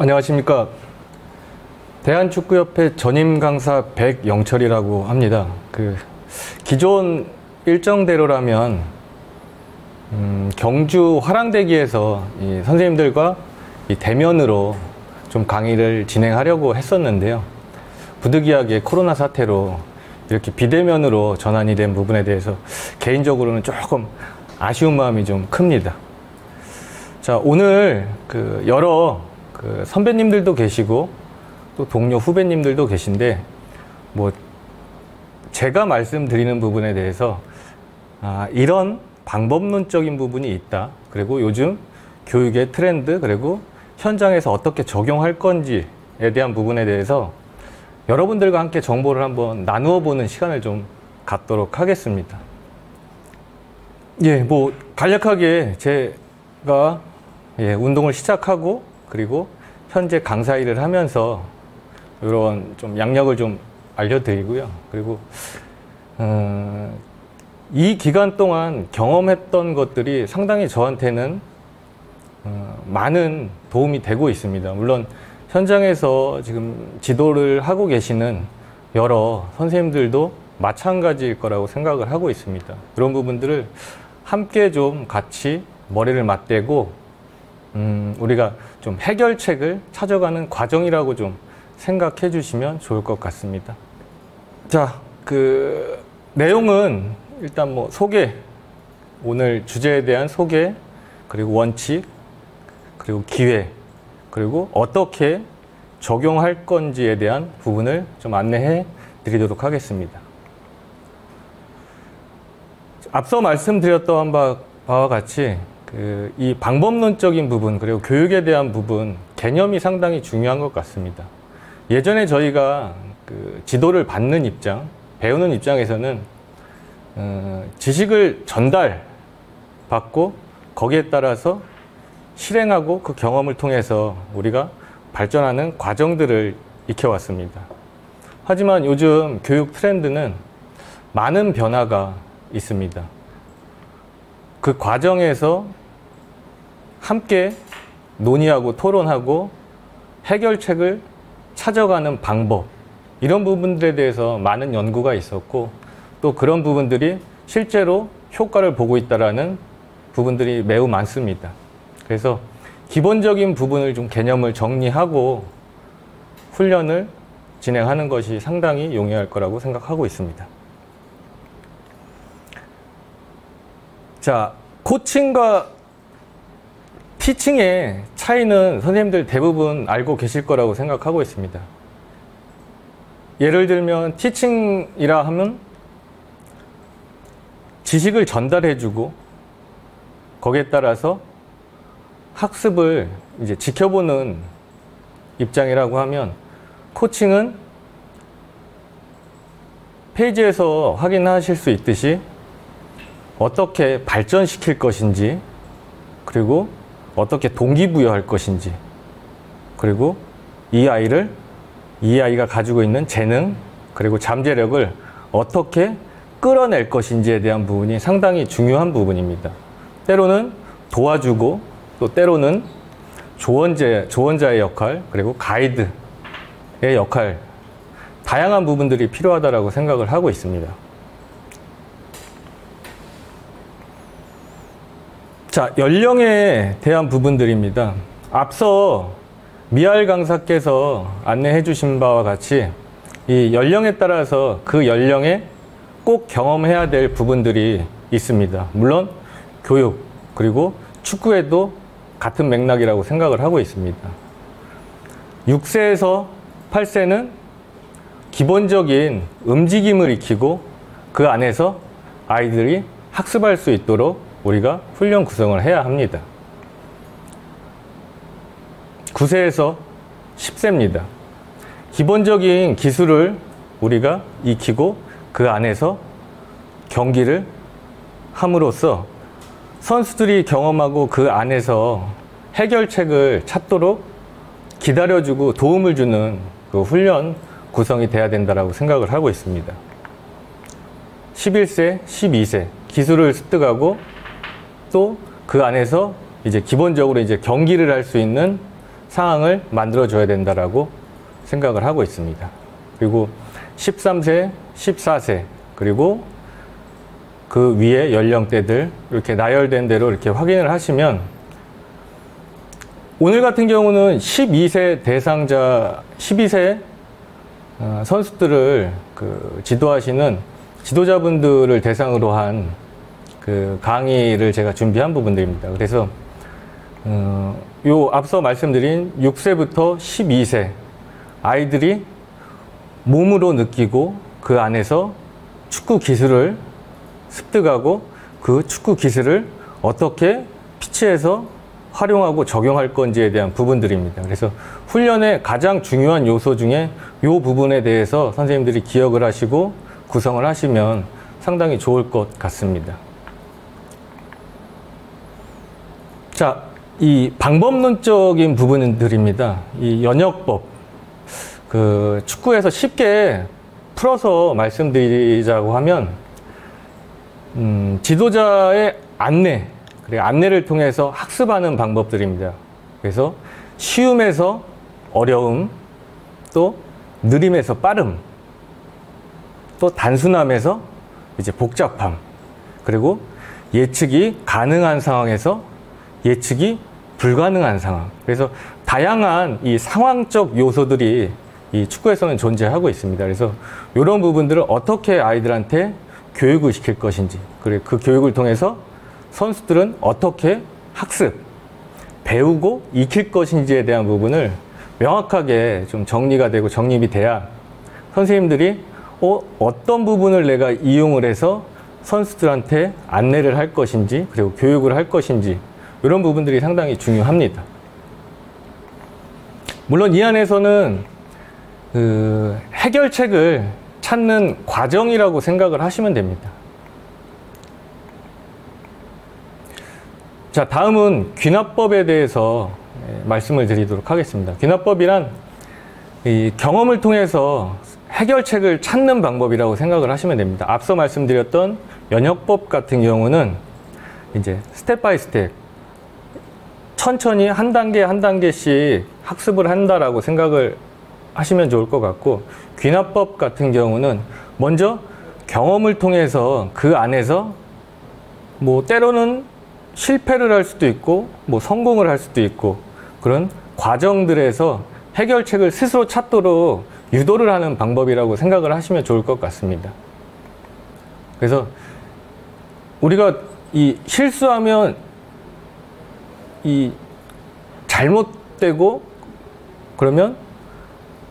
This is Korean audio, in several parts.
안녕하십니까. 대한축구협회 전임 강사 백영철이라고 합니다. 기존 일정대로라면 경주 화랑대기에서 이 선생님들과 이 대면으로 좀 강의를 진행하려고 했었는데요. 부득이하게 코로나 사태로 이렇게 비대면으로 전환이 된 부분에 대해서 개인적으로는 조금 아쉬운 마음이 좀 큽니다. 자, 오늘 여러 선배님들도 계시고 또 동료 후배님들도 계신데 제가 말씀드리는 부분에 대해서 이런 방법론적인 부분이 있다. 그리고 요즘 교육의 트렌드 그리고 현장에서 어떻게 적용할 건지에 대한 부분에 대해서 여러분들과 함께 정보를 한번 나누어 보는 시간을 좀 갖도록 하겠습니다. 예, 간략하게 제가 운동을 시작하고 그리고 현재 강사 일을 하면서 이런 좀 양력을 좀 알려드리고요. 그리고 이 기간 동안 경험했던 것들이 상당히 저한테는 많은 도움이 되고 있습니다. 물론 현장에서 지금 지도를 하고 계시는 여러 선생님들도 마찬가지일 거라고 생각을 하고 있습니다. 그런 부분들을 함께 좀 같이 머리를 맞대고 우리가 좀 해결책을 찾아가는 과정이라고 좀 생각해 주시면 좋을 것 같습니다. 자, 내용은 일단 소개, 오늘 주제에 대한 소개, 그리고 원칙, 그리고 기회, 그리고 어떻게 적용할 건지에 대한 부분을 좀 안내해 드리도록 하겠습니다. 앞서 말씀드렸던 바와 같이 이 방법론적인 부분 그리고 교육에 대한 부분 개념이 상당히 중요한 것 같습니다. 예전에 저희가 지도를 받는 입장, 배우는 입장에서는 지식을 전달받고 거기에 따라서 실행하고 그 경험을 통해서 우리가 발전하는 과정들을 익혀왔습니다. 하지만 요즘 교육 트렌드는 많은 변화가 있습니다. 그 과정에서 함께 논의하고 토론하고 해결책을 찾아가는 방법, 이런 부분들에 대해서 많은 연구가 있었고 또 그런 부분들이 실제로 효과를 보고 있다는 부분들이 매우 많습니다. 그래서 기본적인 부분을 좀 개념을 정리하고 훈련을 진행하는 것이 상당히 용이할 거라고 생각하고 있습니다. 자, 코칭과 티칭의 차이는 선생님들 대부분 알고 계실 거라고 생각하고 있습니다. 예를 들면 티칭이라 하면 지식을 전달해주고 거기에 따라서 학습을 이제 지켜보는 입장이라고 하면, 코칭은 페이지에서 확인하실 수 있듯이 어떻게 발전시킬 것인지, 그리고 어떻게 동기부여할 것인지, 그리고 이 아이가 가지고 있는 재능 그리고 잠재력을 어떻게 끌어낼 것인지에 대한 부분이 상당히 중요한 부분입니다. 때로는 도와주고 또 때로는 조언자의 역할, 그리고 가이드의 역할, 다양한 부분들이 필요하다고 생각을 하고 있습니다. 자, 연령에 대한 부분들입니다. 앞서 미알 강사께서 안내해 주신 바와 같이 이 연령에 따라서 그 연령에 꼭 경험해야 될 부분들이 있습니다. 물론 교육 그리고 축구에도 같은 맥락이라고 생각을 하고 있습니다. 6세에서 8세는 기본적인 움직임을 익히고 그 안에서 아이들이 학습할 수 있도록 우리가 훈련 구성을 해야 합니다. 9세에서 10세입니다. 기본적인 기술을 우리가 익히고 그 안에서 경기를 함으로써 선수들이 경험하고 그 안에서 해결책을 찾도록 기다려주고 도움을 주는 그 훈련 구성이 돼야 된다고 생각을 하고 있습니다. 11세, 12세 기술을 습득하고 또 그 안에서 이제 기본적으로 이제 경기를 할 수 있는 상황을 만들어줘야 된다라고 생각을 하고 있습니다. 그리고 13세, 14세, 그리고 그 위에 연령대들 이렇게 나열된 대로 이렇게 확인을 하시면 오늘 같은 경우는 12세 대상자, 12세 선수들을 지도하시는 지도자분들을 대상으로 한 그 강의를 제가 준비한 부분들입니다. 그래서 요 앞서 말씀드린 6세부터 12세 아이들이 몸으로 느끼고 그 안에서 축구 기술을 습득하고 그 축구 기술을 어떻게 피치에서 활용하고 적용할 건지에 대한 부분들입니다. 그래서 훈련의 가장 중요한 요소 중에 이 부분에 대해서 선생님들이 기억을 하시고 구성을 하시면 상당히 좋을 것 같습니다. 자, 이 방법론적인 부분들입니다. 이 연역법, 축구에서 쉽게 풀어서 말씀드리자고 하면 지도자의 안내, 그리고 안내를 통해서 학습하는 방법들입니다. 그래서 쉬움에서 어려움, 또 느림에서 빠름, 또 단순함에서 이제 복잡함, 그리고 예측이 가능한 상황에서 예측이 불가능한 상황. 그래서 다양한 이 상황적 요소들이 이 축구에서는 존재하고 있습니다. 그래서 이런 부분들을 어떻게 아이들한테 교육을 시킬 것인지, 그리고 그 교육을 통해서 선수들은 어떻게 학습, 배우고 익힐 것인지에 대한 부분을 명확하게 좀 정리가 되고 정립이 돼야 선생님들이 어떤 부분을 내가 이용을 해서 선수들한테 안내를 할 것인지, 그리고 교육을 할 것인지, 이런 부분들이 상당히 중요합니다. 물론 이 안에서는 해결책을 찾는 과정이라고 생각을 하시면 됩니다. 자, 다음은 귀납법에 대해서 말씀을 드리도록 하겠습니다. 귀납법이란 이 경험을 통해서 해결책을 찾는 방법이라고 생각을 하시면 됩니다. 앞서 말씀드렸던 연역법 같은 경우는 이제 스텝 바이 스텝, 천천히 한 단계 한 단계씩 학습을 한다라고 생각을 하시면 좋을 것 같고, 귀납법 같은 경우는 먼저 경험을 통해서 그 안에서 뭐 때로는 실패를 할 수도 있고 뭐 성공을 할 수도 있고 그런 과정들에서 해결책을 스스로 찾도록 유도를 하는 방법이라고 생각을 하시면 좋을 것 같습니다. 그래서 우리가 이 실수하면 이 잘못되고 그러면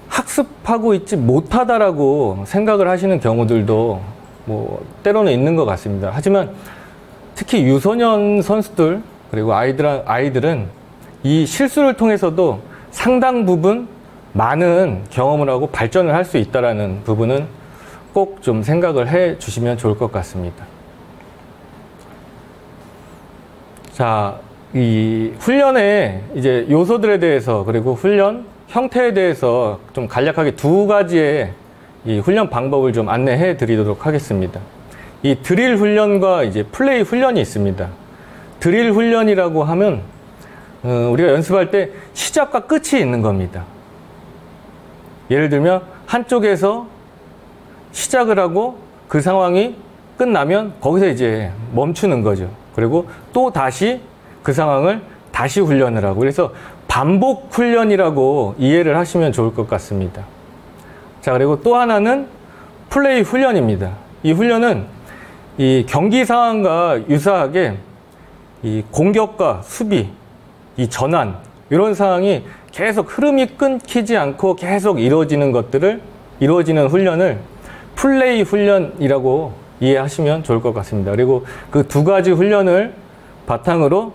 학습하고 있지 못하다라고 생각을 하시는 경우들도 뭐 때로는 있는 것 같습니다. 하지만 특히 유소년 선수들 그리고 아이들은 이 실수를 통해서도 상당 부분 많은 경험을 하고 발전을 할 수 있다는 부분은 꼭 좀 생각을 해 주시면 좋을 것 같습니다. 자, 이 훈련의 이제 요소들에 대해서 그리고 훈련 형태에 대해서 좀 간략하게 두 가지의 이 훈련 방법을 좀 안내해 드리도록 하겠습니다. 이 드릴 훈련과 이제 플레이 훈련이 있습니다. 드릴 훈련이라고 하면 우리가 연습할 때 시작과 끝이 있는 겁니다. 예를 들면 한쪽에서 시작을 하고 그 상황이 끝나면 거기서 이제 멈추는 거죠. 그리고 또 다시 그 상황을 다시 훈련을 하고, 그래서 반복 훈련이라고 이해를 하시면 좋을 것 같습니다. 자, 그리고 또 하나는 플레이 훈련입니다. 이 훈련은 이 경기 상황과 유사하게 이 공격과 수비, 이 전환, 이런 상황이 계속 흐름이 끊기지 않고 계속 이루어지는 훈련을 플레이 훈련이라고 이해하시면 좋을 것 같습니다. 그리고 그 두 가지 훈련을 바탕으로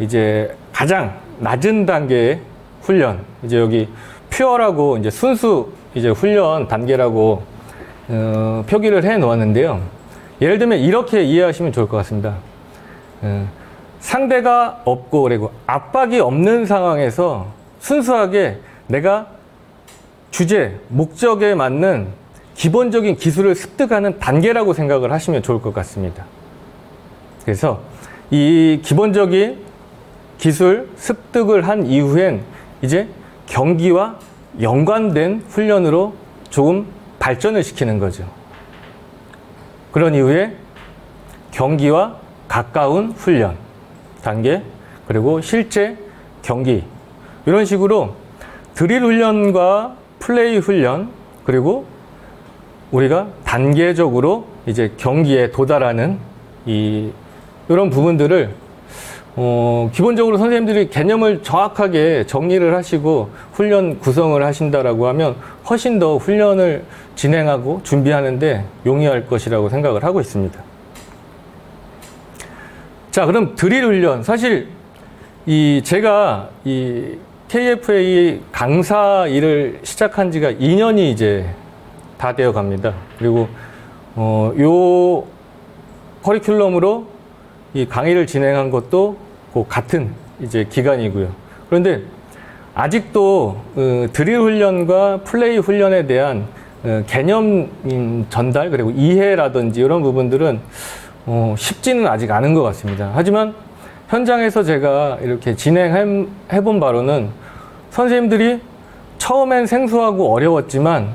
이제 가장 낮은 단계의 훈련, 이제 여기 퓨어라고 이제 순수 이제 훈련 단계라고 표기를 해 놓았는데요. 예를 들면 이렇게 이해하시면 좋을 것 같습니다. 상대가 없고 그리고 압박이 없는 상황에서 순수하게 내가 주제, 목적에 맞는 기본적인 기술을 습득하는 단계라고 생각을 하시면 좋을 것 같습니다. 그래서 이 기본적인 기술 습득을 한 이후엔 이제 경기와 연관된 훈련으로 조금 발전을 시키는 거죠. 그런 이후에 경기와 가까운 훈련 단계, 그리고 실제 경기, 이런 식으로 드릴 훈련과 플레이 훈련, 그리고 우리가 단계적으로 이제 경기에 도달하는 이런 부분들을 기본적으로 선생님들이 개념을 정확하게 정리를 하시고 훈련 구성을 하신다라고 하면 훨씬 더 훈련을 진행하고 준비하는데 용이할 것이라고 생각을 하고 있습니다. 자, 그럼 드릴 훈련, 사실 제가 이 KFA 강사 일을 시작한 지가 2년이 이제 다 되어 갑니다. 그리고 요 커리큘럼으로 이 강의를 진행한 것도 그 같은 이제 기간이고요. 그런데 아직도 드릴 훈련과 플레이 훈련에 대한 개념 전달, 그리고 이해라든지 이런 부분들은 쉽지는 아직 않은 것 같습니다. 하지만 현장에서 제가 이렇게 진행해 본 바로는 선생님들이 처음엔 생소하고 어려웠지만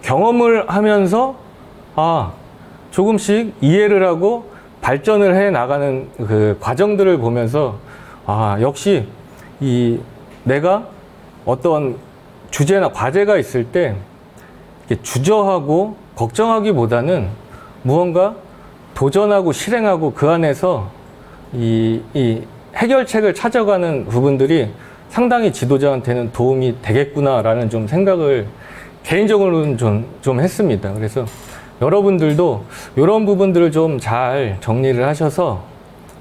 경험을 하면서 조금씩 이해를 하고 발전을 해 나가는 그 과정들을 보면서 역시 내가 어떤 주제나 과제가 있을 때 주저하고 걱정하기보다는 무언가 도전하고 실행하고 그 안에서 이 해결책을 찾아가는 부분들이 상당히 지도자한테는 도움이 되겠구나라는 좀 생각을 개인적으로는 좀 했습니다. 그래서 여러분들도 이런 부분들을 좀 잘 정리를 하셔서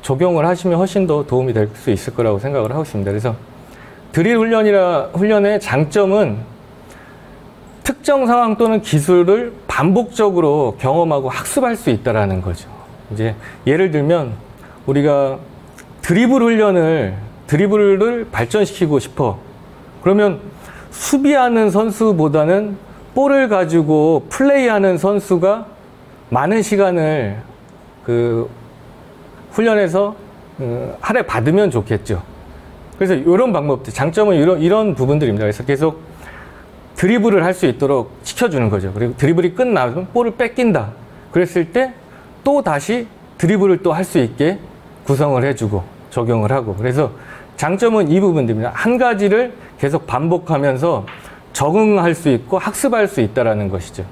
적용을 하시면 훨씬 더 도움이 될 수 있을 거라고 생각을 하고 있습니다. 그래서 드릴 훈련의 장점은 특정 상황 또는 기술을 반복적으로 경험하고 학습할 수 있다는 거죠. 이제 예를 들면 우리가 드리블을 발전시키고 싶어. 그러면 수비하는 선수보다는 볼을 가지고 플레이하는 선수가 많은 시간을 훈련에서 할애 받으면 좋겠죠. 그래서 이런 방법들, 장점은 이런 부분들입니다. 그래서 계속 드리블을 할 수 있도록 시켜주는 거죠. 그리고 드리블이 끝나면 볼을 뺏긴다. 그랬을 때 또 다시 드리블을 또 할 수 있게 구성을 해주고 적용을 하고. 그래서 장점은 이 부분들입니다. 한 가지를 계속 반복하면서 적응할 수 있고 학습할 수 있다는 것이죠.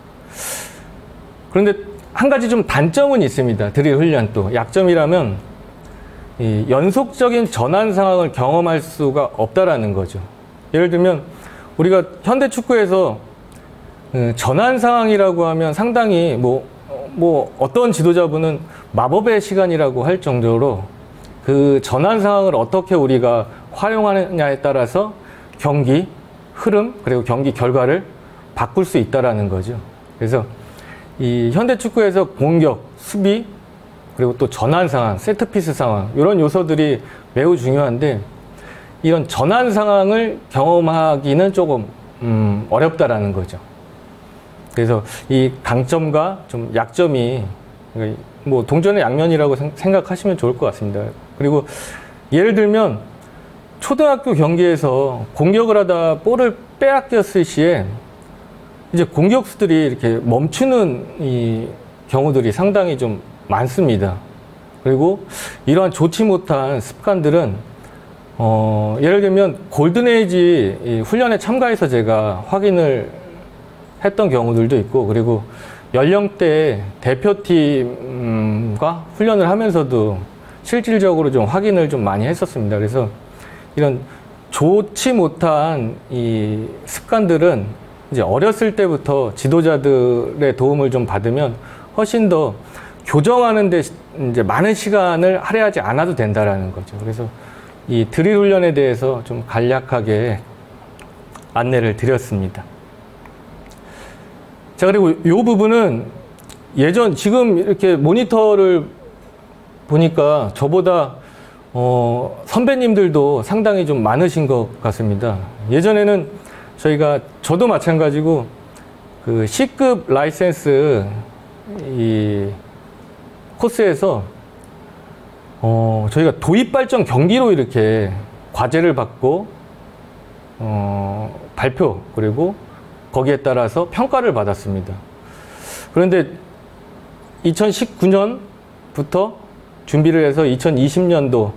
그런데 한 가지 좀 단점은 있습니다. 드릴 훈련 또 약점이라면 이 연속적인 전환 상황을 경험할 수가 없다라는 거죠. 예를 들면 우리가 현대 축구에서 전환 상황이라고 하면 상당히 어떤 지도자분은 마법의 시간이라고 할 정도로 그 전환 상황을 어떻게 우리가 활용하느냐에 따라서 경기 흐름, 그리고 경기 결과를 바꿀 수 있다라는 거죠. 그래서 이 현대 축구에서 공격, 수비, 그리고 또 전환 상황, 세트피스 상황, 이런 요소들이 매우 중요한데 이런 전환 상황을 경험하기는 조금 어렵다라는 거죠. 그래서 이 강점과 좀 약점이 동전의 양면이라고 생각하시면 좋을 것 같습니다. 그리고 예를 들면 초등학교 경기에서 공격을 하다 볼을 빼앗겼을 시에 이제 공격수들이 이렇게 멈추는 이 경우들이 상당히 좀 많습니다. 그리고 이러한 좋지 못한 습관들은 예를 들면 골든에이지 훈련에 참가해서 제가 확인을 했던 경우들도 있고, 그리고 연령대 대표팀과 훈련을 하면서도 실질적으로 좀 확인을 좀 많이 했었습니다. 그래서 이런 좋지 못한 이 습관들은 이제 어렸을 때부터 지도자들의 도움을 좀 받으면 훨씬 더 교정하는 데 이제 많은 시간을 할애하지 않아도 된다라는 거죠. 그래서 이 드릴 훈련에 대해서 좀 간략하게 안내를 드렸습니다. 자, 그리고 이 부분은 지금 이렇게 모니터를 보니까 저보다 선배님들도 상당히 좀 많으신 것 같습니다. 예전에는 저도 마찬가지고 그 C급 라이센스 이 코스에서 저희가 도입 발전 경기로 이렇게 과제를 받고 발표 그리고 거기에 따라서 평가를 받았습니다. 그런데 2019년부터 준비를 해서 2020년도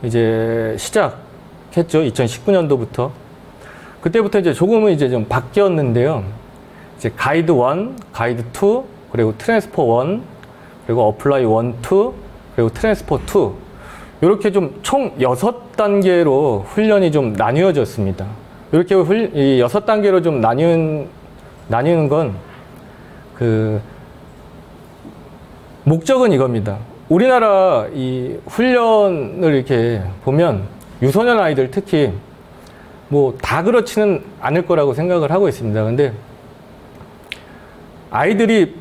이제 시작했죠. 2019년도부터. 그때부터 이제 조금은 이제 좀 바뀌었는데요. 이제 가이드 1, 가이드 2, 그리고 트랜스포 1, 그리고 어플라이 1, 2, 그리고 트랜스포 2. 이렇게 좀 총 6단계로 훈련이 좀 나뉘어졌습니다. 이렇게 이 6단계로 좀 나뉘는 건 목적은 이겁니다. 우리나라 이 훈련을 이렇게 보면 유소년 아이들 특히 뭐 다 그렇지는 않을 거라고 생각을 하고 있습니다. 근데 아이들이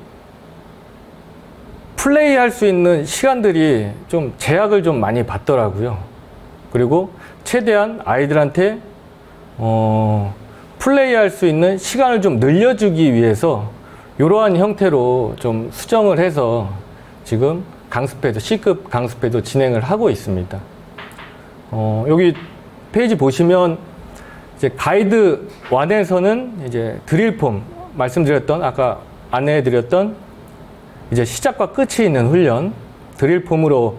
플레이할 수 있는 시간들이 좀 제약을 좀 많이 받더라고요. 그리고 최대한 아이들한테 플레이할 수 있는 시간을 좀 늘려주기 위해서 이러한 형태로 좀 수정을 해서 지금 강습회도 C급 강습회도 진행을 하고 있습니다. 여기 페이지 보시면 이제 가이드 1에서는 이제 드릴폼 말씀드렸던 아까 안내해드렸던 이제 시작과 끝이 있는 훈련 드릴폼으로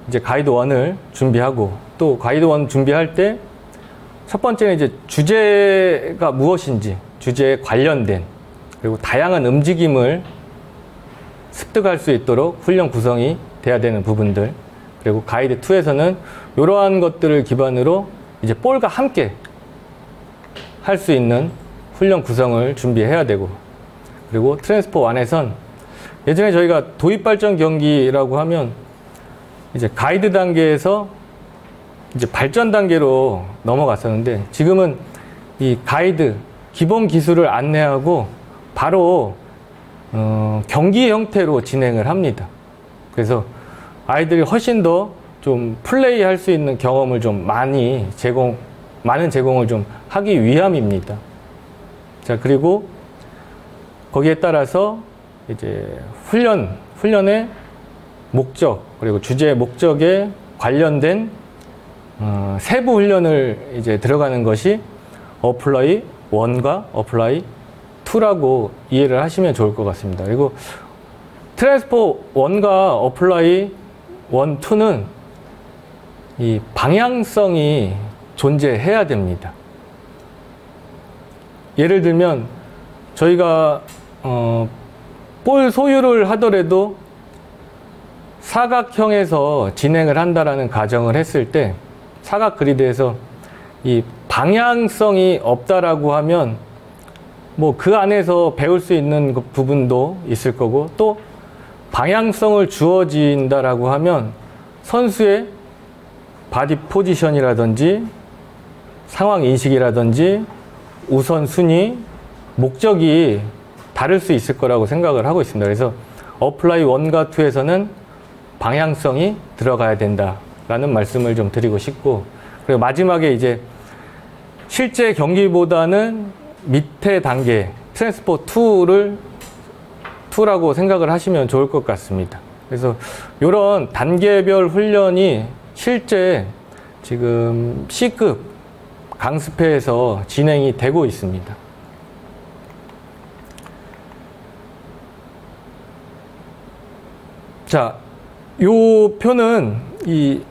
이제 가이드 1을 준비하고 또 가이드 1 준비할 때 첫 번째는 이제 주제가 무엇인지 주제에 관련된 그리고 다양한 움직임을 습득할 수 있도록 훈련 구성이 돼야 되는 부분들 그리고 가이드 2에서는 이러한 것들을 기반으로 이제 볼과 함께 할 수 있는 훈련 구성을 준비해야 되고 그리고 트랜스포 1에선 예전에 저희가 도입 발전 경기라고 하면 이제 가이드 단계에서 이제 발전 단계로 넘어갔었는데 지금은 이 가이드 기본 기술을 안내하고 바로 경기 형태로 진행을 합니다. 그래서 아이들이 훨씬 더 좀 플레이 할 수 있는 경험을 좀 많은 제공을 좀 하기 위함입니다. 자, 그리고 거기에 따라서 이제 훈련의 목적, 그리고 주제의 목적에 관련된 세부 훈련을 이제 들어가는 것이 어플라이 1과 어플라이 2라고 이해를 하시면 좋을 것 같습니다. 그리고 트랜스포 1과 어플라이 1, 2는 이 방향성이 존재해야 됩니다. 예를 들면 저희가 볼 소유를 하더라도 사각형에서 진행을 한다라는 가정을 했을 때 사각 그리드에서 이 방향성이 없다라고 하면 뭐 그 안에서 배울 수 있는 부분도 있을 거고 또 방향성을 주어진다라고 하면 선수의 바디 포지션이라든지 상황 인식이라든지 우선순위, 목적이 다를 수 있을 거라고 생각을 하고 있습니다. 그래서 어플라이 1과 2에서는 방향성이 들어가야 된다라는 말씀을 좀 드리고 싶고 그리고 마지막에 이제 실제 경기보다는 밑에 단계 트랜스포 2라고 생각을 하시면 좋을 것 같습니다. 그래서 이런 단계별 훈련이 실제 지금 C급 강습회에서 진행이 되고 있습니다. 자, 요 표는 이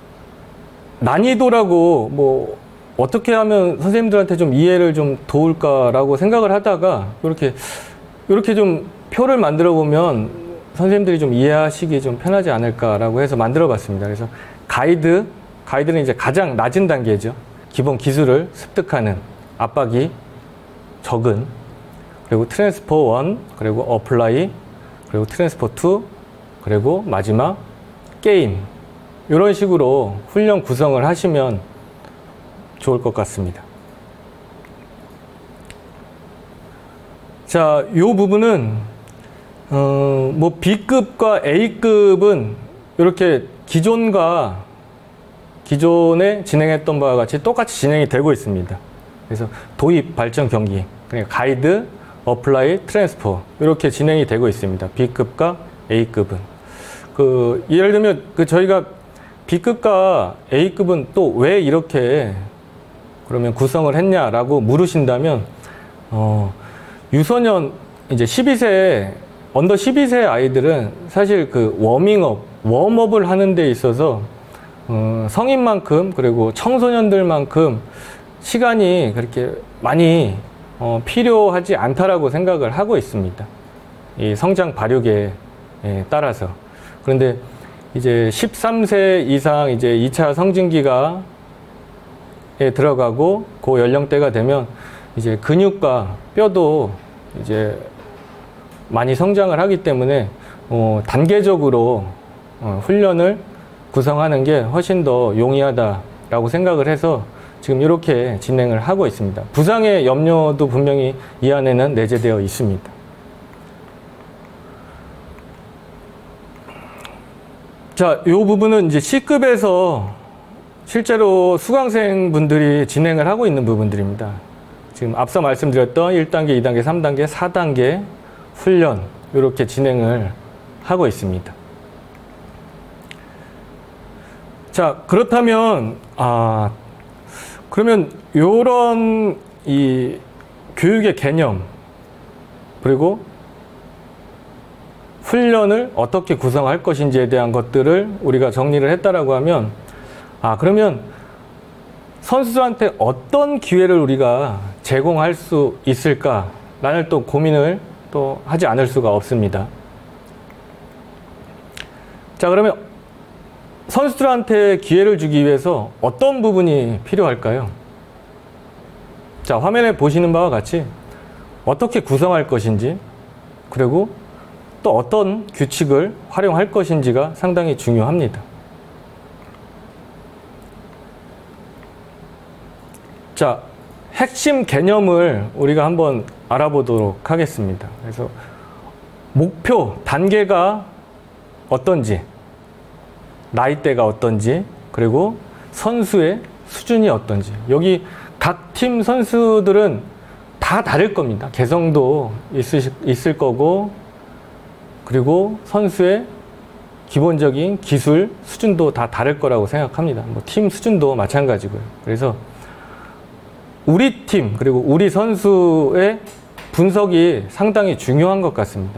난이도라고 뭐 어떻게 하면 선생님들한테 좀 이해를 좀 도울까라고 생각을 하다가 이렇게 좀 표를 만들어 보면 선생님들이 좀 이해하시기 좀 편하지 않을까라고 해서 만들어 봤습니다. 그래서 가이드는 이제 가장 낮은 단계죠. 기본 기술을 습득하는 압박이 적은 그리고 트랜스포 1 그리고 어플라이 그리고 트랜스포 2 그리고 마지막 게임 이런 식으로 훈련 구성을 하시면 좋을 것 같습니다. 자, 이 부분은 뭐 B급과 A급은 이렇게 기존에 진행했던 바와 같이 똑같이 진행이 되고 있습니다. 그래서 도입 발전 경기, 그러니까 가이드, 어플라이, 트랜스포 이렇게 진행이 되고 있습니다. B급과 A급은 예를 들면 저희가 B급과 A급은 또 왜 이렇게 그러면 구성을 했냐라고 물으신다면, 유소년, 이제 12세, 언더 12세 아이들은 사실 그 웜업을 하는 데 있어서, 성인만큼, 그리고 청소년들만큼 시간이 그렇게 많이, 필요하지 않다라고 생각을 하고 있습니다. 이 성장 발육에 따라서. 그런데 이제 13세 이상 이제 2차 성징기가 들어가고 그 연령대가 되면 이제 근육과 뼈도 이제 많이 성장을 하기 때문에 단계적으로 훈련을 구성하는 게 훨씬 더 용이하다라고 생각을 해서 지금 이렇게 진행을 하고 있습니다. 부상의 염려도 분명히 이 안에는 내재되어 있습니다. 자, 이 부분은 이제 C급에서 실제로 수강생분들이 진행을 하고 있는 부분들입니다. 지금 앞서 말씀드렸던 1단계, 2단계, 3단계, 4단계 훈련 이렇게 진행을 하고 있습니다. 자, 그렇다면 그러면 요런 이 교육의 개념 그리고 훈련을 어떻게 구성할 것인지에 대한 것들을 우리가 정리를 했다라고 하면 그러면 선수들한테 어떤 기회를 우리가 제공할 수 있을까라는 또 고민을 또 하지 않을 수가 없습니다. 자, 그러면 선수들한테 기회를 주기 위해서 어떤 부분이 필요할까요? 자, 화면에 보시는 바와 같이 어떻게 구성할 것인지 그리고 또 어떤 규칙을 활용할 것인지가 상당히 중요합니다. 자, 핵심 개념을 우리가 한번 알아보도록 하겠습니다. 그래서 목표, 단계가 어떤지, 나이대가 어떤지, 그리고 선수의 수준이 어떤지. 여기 각 팀 선수들은 다 다를 겁니다. 개성도 있을 거고, 그리고 선수의 기본적인 기술 수준도 다 다를 거라고 생각합니다. 뭐 팀 수준도 마찬가지고요. 그래서 우리 팀 그리고 우리 선수의 분석이 상당히 중요한 것 같습니다.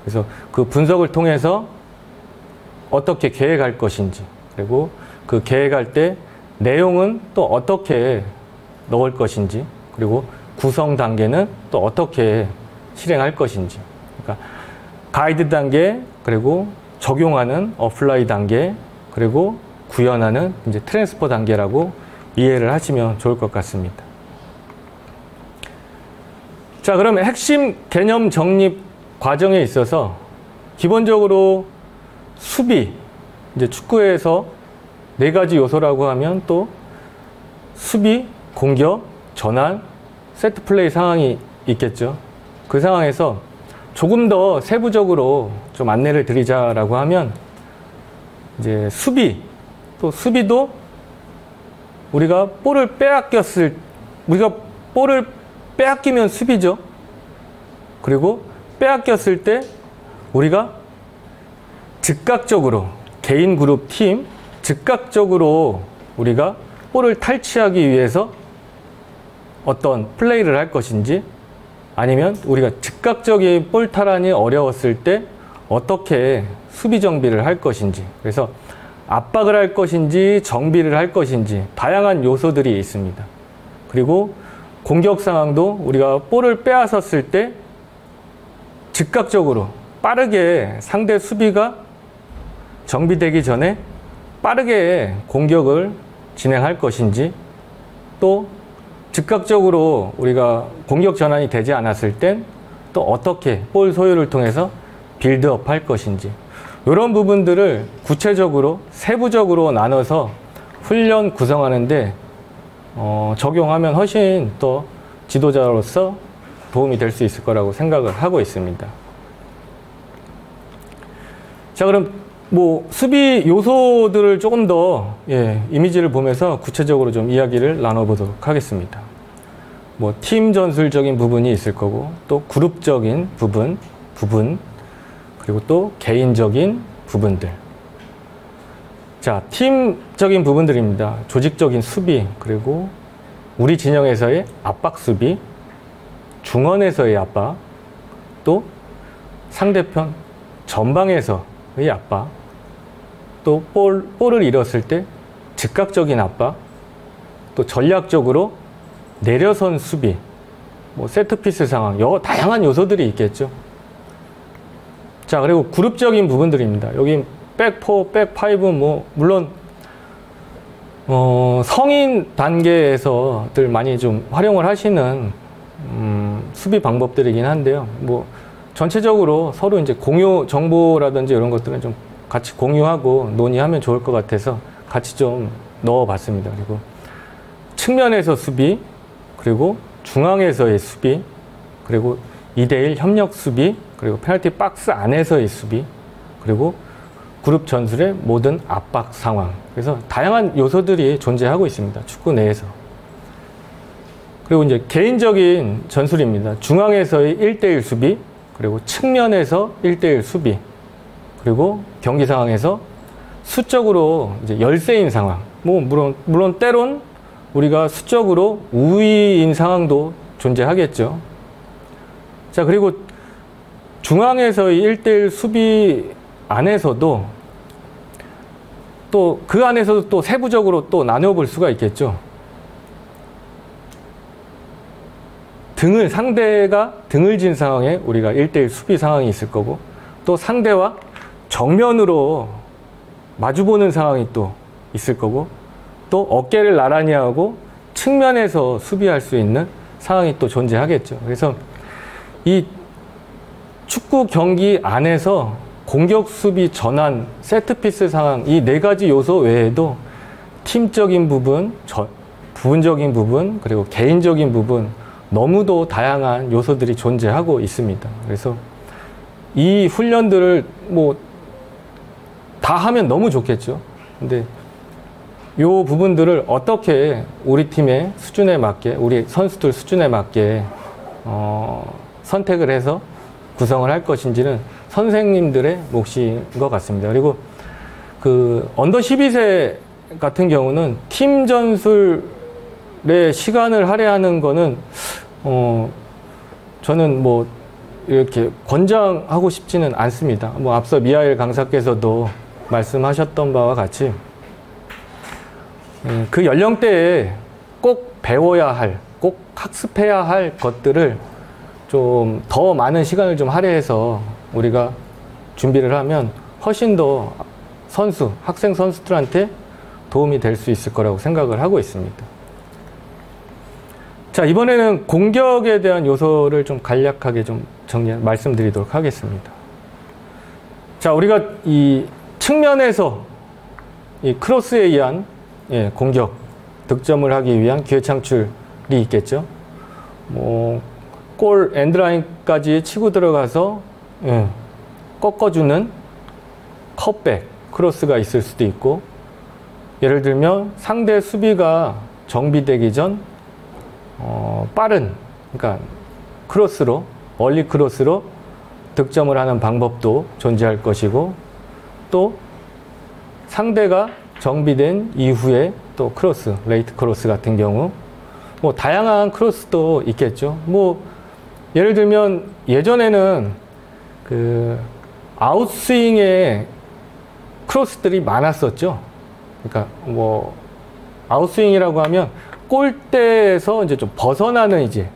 그래서 그 분석을 통해서 어떻게 계획할 것인지 그리고 그 계획할 때 내용은 또 어떻게 넣을 것인지 그리고 구성 단계는 또 어떻게 실행할 것인지 그러니까 가이드 단계 그리고 적용하는 어플라이 단계 그리고 구현하는 이제 트랜스퍼 단계라고 이해를 하시면 좋을 것 같습니다. 자, 그러면 핵심 개념 정립 과정에 있어서 기본적으로 수비, 이제 축구에서 4가지 요소라고 하면 또 수비, 공격, 전환, 세트 플레이 상황이 있겠죠. 그 상황에서 조금 더 세부적으로 좀 안내를 드리자라고 하면 이제 또 수비도 우리가 볼을 빼앗기면 수비죠. 그리고 빼앗겼을 때 우리가 즉각적으로 개인 그룹 팀 즉각적으로 우리가 볼을 탈취하기 위해서 어떤 플레이를 할 것인지 아니면 우리가 즉각적인 볼 탈환이 어려웠을 때 어떻게 수비 정비를 할 것인지 그래서 압박을 할 것인지 정비를 할 것인지 다양한 요소들이 있습니다. 그리고 공격 상황도 우리가 볼을 빼앗았을 때 즉각적으로 빠르게 상대 수비가 정비되기 전에 빠르게 공격을 진행할 것인지 또 즉각적으로 우리가 공격 전환이 되지 않았을 땐 또 어떻게 볼 소유를 통해서 빌드업 할 것인지 이런 부분들을 구체적으로 세부적으로 나눠서 훈련 구성하는데 적용하면 훨씬 더 지도자로서 도움이 될 수 있을 거라고 생각을 하고 있습니다. 자, 그럼 뭐 수비 요소들을 조금 더 이미지를 보면서 구체적으로 좀 이야기를 나눠보도록 하겠습니다. 뭐 팀 전술적인 부분이 있을 거고 또 그룹적인 부분 그리고 또 개인적인 부분들. 자, 팀적인 부분들입니다. 조직적인 수비 그리고 우리 진영에서의 압박 수비, 중원에서의 압박, 또 상대편 전방에서의 압박, 또 볼을 잃었을 때 즉각적인 압박, 또 전략적으로 내려선 수비, 뭐 세트피스 상황, 다양한 요소들이 있겠죠. 자, 그리고 그룹적인 부분들입니다. 여기 백4, 백5, 뭐 물론 성인 단계에서들 많이 좀 활용을 하시는 수비 방법들이긴 한데요. 뭐 전체적으로 서로 이제 공유 정보라든지 이런 것들은 좀 같이 공유하고 논의하면 좋을 것 같아서 같이 좀 넣어봤습니다. 그리고 측면에서 수비, 그리고 중앙에서의 수비, 그리고 2대1 협력 수비, 그리고 페널티 박스 안에서의 수비, 그리고 그룹 전술의 모든 압박 상황. 그래서 다양한 요소들이 존재하고 있습니다. 축구 내에서. 그리고 이제 개인적인 전술입니다. 중앙에서의 1대1 수비, 그리고 측면에서 1대1 수비, 그리고 경기 상황에서 수적으로 이제 열세인 상황. 뭐 물론 때론 우리가 수적으로 우위인 상황도 존재하겠죠. 자, 그리고 중앙에서의 1대1 수비 안에서도 또 그 안에서도 또 세부적으로 또 나눠볼 수가 있겠죠. 상대가 등을 진 상황에 우리가 1대1 수비 상황이 있을 거고, 또 상대와 정면으로 마주보는 상황이 또 있을 거고, 또 어깨를 나란히 하고 측면에서 수비할 수 있는 상황이 또 존재하겠죠. 그래서 이 축구 경기 안에서 공격, 수비, 전환, 세트피스 상황, 이 네 가지 요소 외에도 팀적인 부분, 부분적인 부분, 그리고 개인적인 부분, 너무도 다양한 요소들이 존재하고 있습니다. 그래서 이 훈련들을 뭐 다 하면 너무 좋겠죠. 근데 이 부분들을 어떻게 우리 팀의 수준에 맞게, 우리 선수들 수준에 맞게 선택을 해서 구성을 할 것인지는 선생님들의 몫인 것 같습니다. 그리고 그 언더 12세 같은 경우는 팀 전술에 시간을 할애하는 거는 저는 뭐 이렇게 권장하고 싶지는 않습니다. 뭐 앞서 미하엘 강사께서도 말씀하셨던 바와 같이 그 연령대에 꼭 배워야 할, 꼭 학습해야 할 것들을 좀 더 많은 시간을 좀 할애해서 우리가 준비를 하면 훨씬 더 학생 선수들한테 도움이 될 수 있을 거라고 생각을 하고 있습니다. 자, 이번에는 공격에 대한 요소를 좀 간략하게 좀 말씀드리도록 하겠습니다. 자, 우리가 이 측면에서 이 크로스에 의한 공격, 득점을 하기 위한 기회 창출이 있겠죠. 뭐 골 엔드라인까지 치고 들어가서 꺾어주는 컷백, 크로스가 있을 수도 있고, 예를 들면 상대 수비가 정비되기 전 빠른, 그러니까 크로스로, 얼리 크로스로 득점을 하는 방법도 존재할 것이고, 또 상대가 정비된 이후에 또 크로스, 레이트 크로스 같은 경우 뭐 다양한 크로스도 있겠죠. 뭐 예를 들면 예전에는 그 아웃스윙의 크로스들이 많았었죠. 그러니까 뭐 아웃스윙이라고 하면 골대에서 이제 좀 벗어나는 이제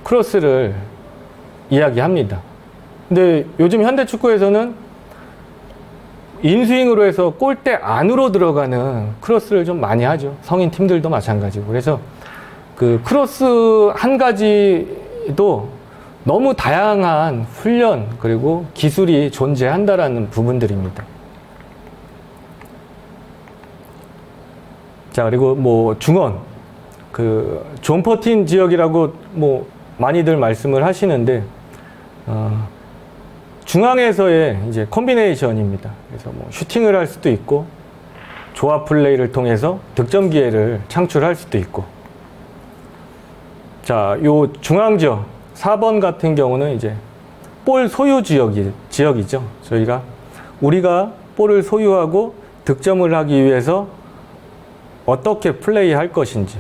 크로스를 이야기합니다. 근데 요즘 현대 축구에서는 인스윙으로 해서 골대 안으로 들어가는 크로스를 좀 많이 하죠. 성인 팀들도 마찬가지고. 그래서 그 크로스 한 가지도 너무 다양한 훈련 그리고 기술이 존재한다라는 부분들입니다. 자, 그리고 뭐 중원, 그 존 퍼틴 지역이라고 뭐 많이들 말씀을 하시는데 중앙에서의 이제 콤비네이션입니다. 그래서 뭐 슈팅을 할 수도 있고 조합 플레이를 통해서 득점 기회를 창출할 수도 있고. 자, 요 중앙 지역 4번 같은 경우는 이제 볼 소유 지역이죠. 우리가 볼을 소유하고 득점을 하기 위해서 어떻게 플레이할 것인지,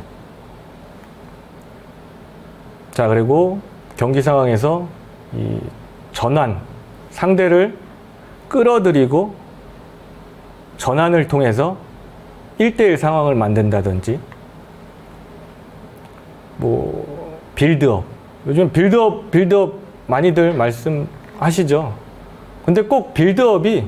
자, 그리고 경기 상황에서 이 전환, 상대를 끌어들이고 전환을 통해서 1대1 상황을 만든다든지, 뭐 빌드업, 요즘 빌드업 많이들 말씀하시죠. 근데 꼭 빌드업이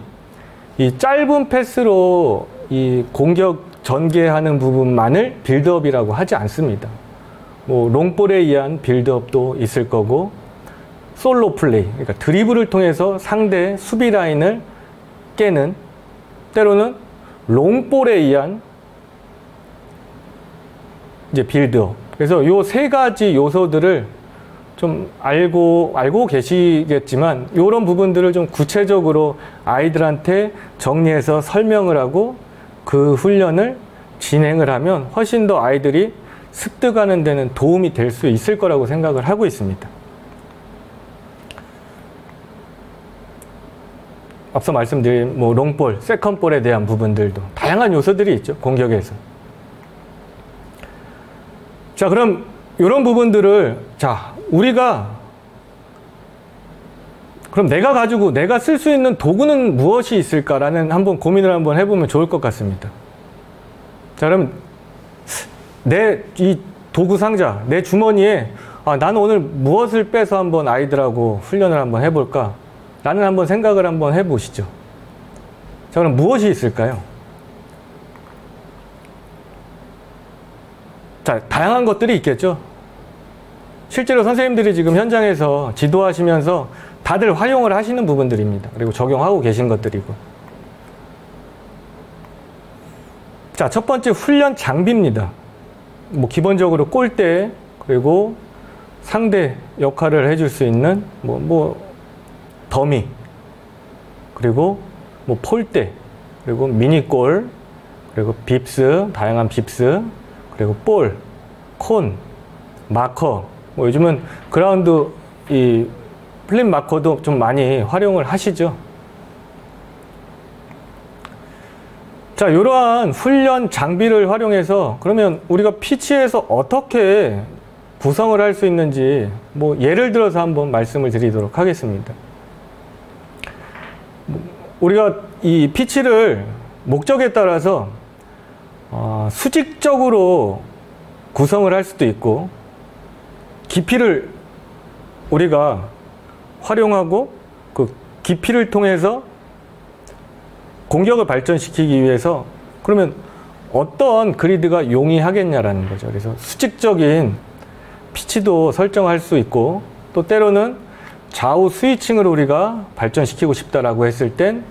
이 짧은 패스로 이 공격 전개하는 부분만을 빌드업이라고 하지 않습니다. 뭐 롱볼에 의한 빌드업도 있을 거고, 솔로 플레이, 그러니까 드리블을 통해서 상대 수비 라인을 깨는, 때로는 롱볼에 의한 이제 빌드업. 그래서 요 세 가지 요소들을 좀 알고 계시겠지만, 이런 부분들을 좀 구체적으로 아이들한테 정리해서 설명을 하고 그 훈련을 진행을 하면 훨씬 더 아이들이 습득하는 데는 도움이 될 수 있을 거라고 생각을 하고 있습니다. 앞서 말씀드린 뭐 롱볼, 세컨볼에 대한 부분들도 다양한 요소들이 있죠, 공격에서. 자, 그럼 이런 부분들을, 자, 우리가 그럼 내가 쓸 수 있는 도구는 무엇이 있을까라는 한번 고민을 한번 해보면 좋을 것 같습니다. 자, 그럼 이 도구 상자, 내 주머니에 나는 오늘 무엇을 빼서 한번 아이들하고 훈련을 한번 해볼까? 라는 한번 생각을 한번 해보시죠. 자, 그럼 무엇이 있을까요? 자, 다양한 것들이 있겠죠. 실제로 선생님들이 지금 현장에서 지도하시면서 다들 활용을 하시는 부분들입니다. 그리고 적용하고 계신 것들이고. 자, 첫 번째 훈련 장비입니다. 뭐 기본적으로 골대, 그리고 상대 역할을 해줄 수 있는 더미, 그리고 뭐 폴대, 그리고 미니골, 그리고 빕스, 다양한 빕스, 그리고 볼, 콘, 마커. 뭐 요즘은 그라운드 이 플립 마커도 좀 많이 활용을 하시죠. 자, 이러한 훈련 장비를 활용해서 그러면 우리가 피치에서 어떻게 구성을 할 수 있는지 뭐 예를 들어서 한번 말씀을 드리도록 하겠습니다. 우리가 이 피치를 목적에 따라서 수직적으로 구성을 할 수도 있고, 깊이를 우리가 활용하고 그 깊이를 통해서 공격을 발전시키기 위해서 그러면 어떤 그리드가 용이하겠냐라는 거죠. 그래서 수직적인 피치도 설정할 수 있고, 또 때로는 좌우 스위칭을 우리가 발전시키고 싶다라고 했을 땐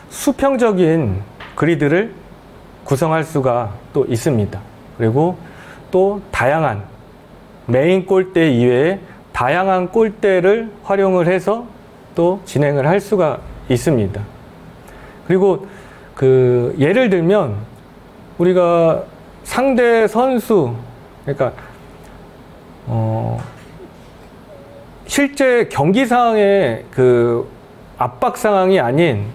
수평적인 그리드를 구성할 수가 또 있습니다. 그리고 또 다양한 메인 골대 이외에 다양한 골대를 활용을 해서 또 진행을 할 수가 있습니다. 그리고 그 예를 들면 우리가 상대 선수, 그러니까 실제 경기 상황의 그 압박 상황이 아닌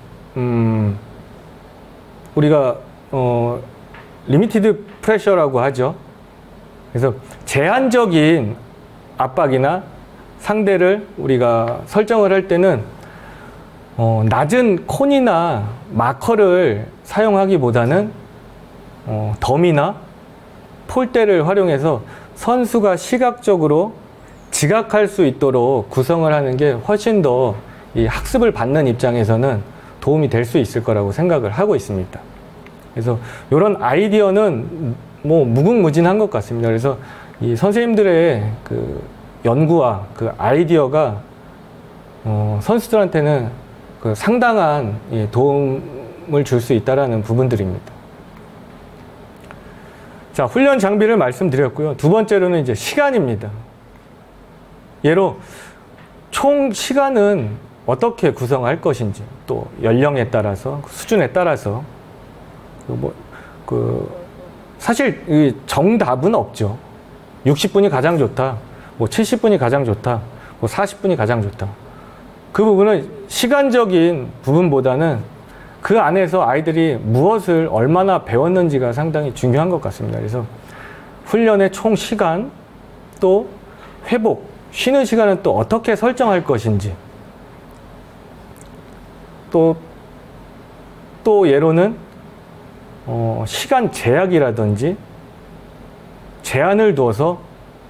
우리가 리미티드 프레셔라고 하죠. 그래서 제한적인 압박이나 상대를 우리가 설정을 할 때는 낮은 콘이나 마커를 사용하기보다는 덤이나 폴대를 활용해서 선수가 시각적으로 지각할 수 있도록 구성을 하는 게 훨씬 더 이 학습을 받는 입장에서는 도움이 될 수 있을 거라고 생각을 하고 있습니다. 그래서 이런 아이디어는 뭐 무궁무진한 것 같습니다. 그래서 이 선생님들의 그 연구와 그 아이디어가 선수들한테는 그 상당한 도움을 줄 수 있다라는 부분들입니다. 자, 훈련 장비를 말씀드렸고요. 두 번째로는 이제 시간입니다. 예로 총 시간은 어떻게 구성할 것인지, 또 연령에 따라서, 수준에 따라서 사실 이 정답은 없죠. 60분이 가장 좋다, 뭐 70분이 가장 좋다, 뭐 40분이 가장 좋다. 그 부분은 시간적인 부분보다는 그 안에서 아이들이 무엇을 얼마나 배웠는지가 상당히 중요한 것 같습니다. 그래서 훈련의 총 시간, 또 회복, 쉬는 시간은 또 어떻게 설정할 것인지, 또 예로는 시간 제약이라든지 제한을 두어서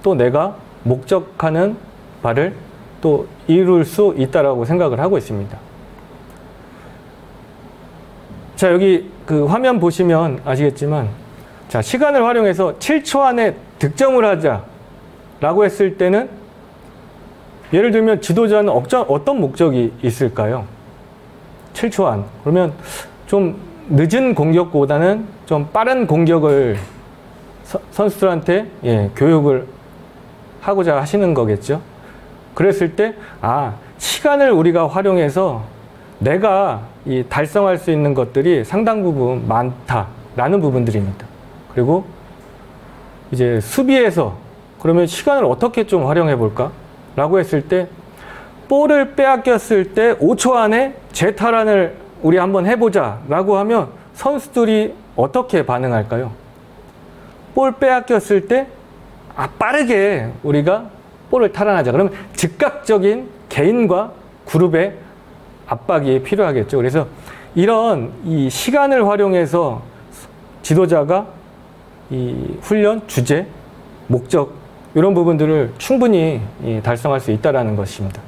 또 내가 목적하는 바를 또 이룰 수 있다라고 생각을 하고 있습니다. 자, 여기 그 화면 보시면 아시겠지만, 자, 시간을 활용해서 7초 안에 득점을 하자라고 했을 때는, 예를 들면 지도자는 어떤 목적이 있을까요? 7초 안. 그러면 좀 늦은 공격보다는 좀 빠른 공격을 선수들한테 교육을 하고자 하시는 거겠죠. 그랬을 때, 시간을 우리가 활용해서 내가 달성할 수 있는 것들이 상당 부분 많다라는 부분들입니다. 그리고 이제 수비에서 그러면 시간을 어떻게 좀 활용해 볼까? 라고 했을 때, 볼을 빼앗겼을 때 5초 안에 재탈환을 우리 한번 해보자 라고 하면 선수들이 어떻게 반응할까요? 볼 빼앗겼을 때 빠르게 우리가 볼을 탈환하자. 그러면 즉각적인 개인과 그룹의 압박이 필요하겠죠. 그래서 이런 이 시간을 활용해서 지도자가 이 훈련, 주제, 목적 이런 부분들을 충분히 달성할 수 있다는 것입니다.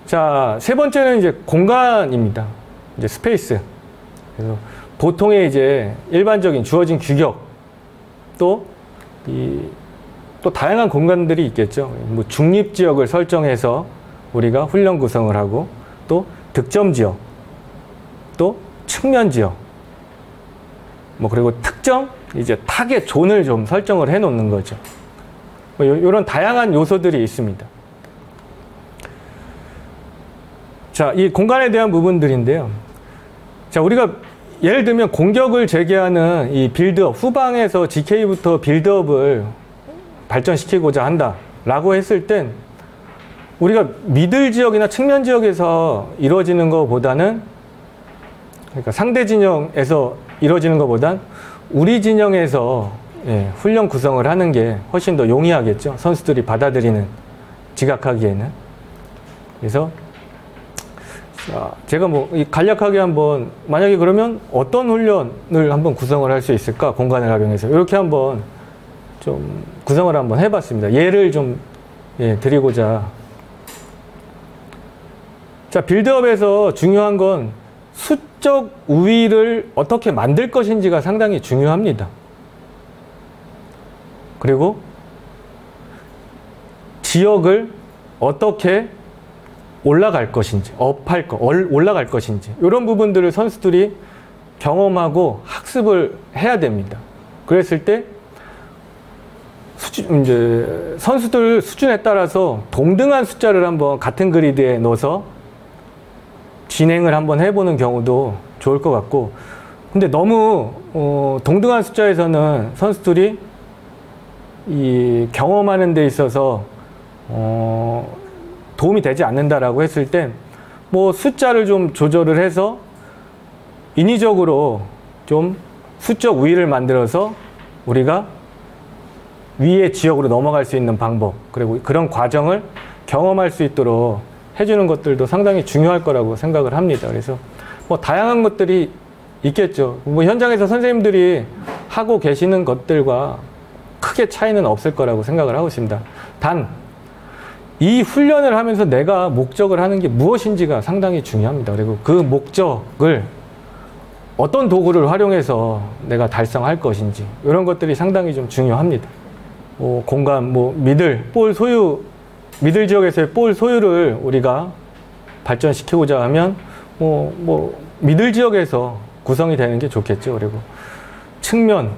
자, 세 번째는 이제 공간입니다. 이제 스페이스. 그래서 보통의 이제 일반적인 주어진 규격, 또 다양한 공간들이 있겠죠. 뭐 중립 지역을 설정해서 우리가 훈련 구성을 하고, 또 득점 지역, 또 측면 지역, 뭐 그리고 특정 이제 타겟 존을 좀 설정을 해 놓는 거죠. 뭐 이런 다양한 요소들이 있습니다. 자, 이 공간에 대한 부분들인데요. 자, 우리가 예를 들면 공격을 재개하는 이 빌드업, 후방에서 GK부터 빌드업을 발전시키고자 한다라고 했을 땐 우리가 미들 지역이나 측면 지역에서 이루어지는 것보다는, 그러니까 상대 진영에서 이루어지는 것보단 우리 진영에서 훈련 구성을 하는 게 훨씬 더 용이하겠죠. 선수들이 받아들이는, 지각하기에는. 그래서 제가 뭐 간략하게 한번, 만약에 그러면 어떤 훈련을 한번 구성을 할 수 있을까? 공간을 활용해서 이렇게 한번 좀 구성을 한번 해봤습니다. 예를 좀 드리고자. 자, 빌드업에서 중요한 건 수적 우위를 어떻게 만들 것인지가 상당히 중요합니다. 그리고 지역을 어떻게 올라갈 것인지, 올라갈 것인지, 이런 부분들을 선수들이 경험하고 학습을 해야 됩니다. 그랬을 때 이제 선수들 수준에 따라서 동등한 숫자를 한번 같은 그리드에 넣어서 진행을 한번 해보는 경우도 좋을 것 같고, 근데 너무 동등한 숫자에서는 선수들이 이 경험하는 데 있어서 도움이 되지 않는다라고 했을 땐 뭐 숫자를 좀 조절을 해서 인위적으로 좀 수적 우위를 만들어서 우리가 위의 지역으로 넘어갈 수 있는 방법, 그리고 그런 과정을 경험할 수 있도록 해주는 것들도 상당히 중요할 거라고 생각을 합니다. 그래서 뭐 다양한 것들이 있겠죠. 뭐 현장에서 선생님들이 하고 계시는 것들과 크게 차이는 없을 거라고 생각을 하고 있습니다. 단 이 훈련을 하면서 내가 목적을 하는 게 무엇인지가 상당히 중요합니다. 그리고 그 목적을 어떤 도구를 활용해서 내가 달성할 것인지, 이런 것들이 상당히 좀 중요합니다. 공간, 미들 지역에서의 볼 소유를 우리가 발전시키고자 하면 미들 지역에서 구성이 되는 게 좋겠죠. 그리고 측면,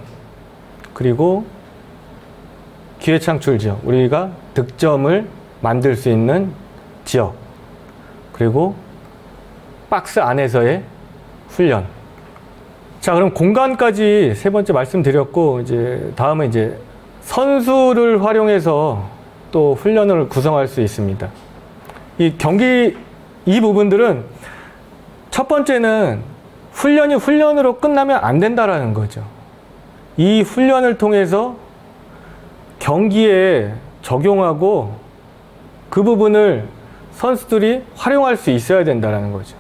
그리고 기회 창출 지역, 우리가 득점을 만들 수 있는 지역, 그리고 박스 안에서의 훈련. 자, 그럼 공간까지 세 번째 말씀드렸고, 이제 다음은 이제 선수를 활용해서 또 훈련을 구성할 수 있습니다. 이 부분들은 첫 번째는 훈련이 훈련으로 끝나면 안 된다라는 거죠. 이 훈련을 통해서 경기에 적용하고 그 부분을 선수들이 활용할 수 있어야 된다는 거죠.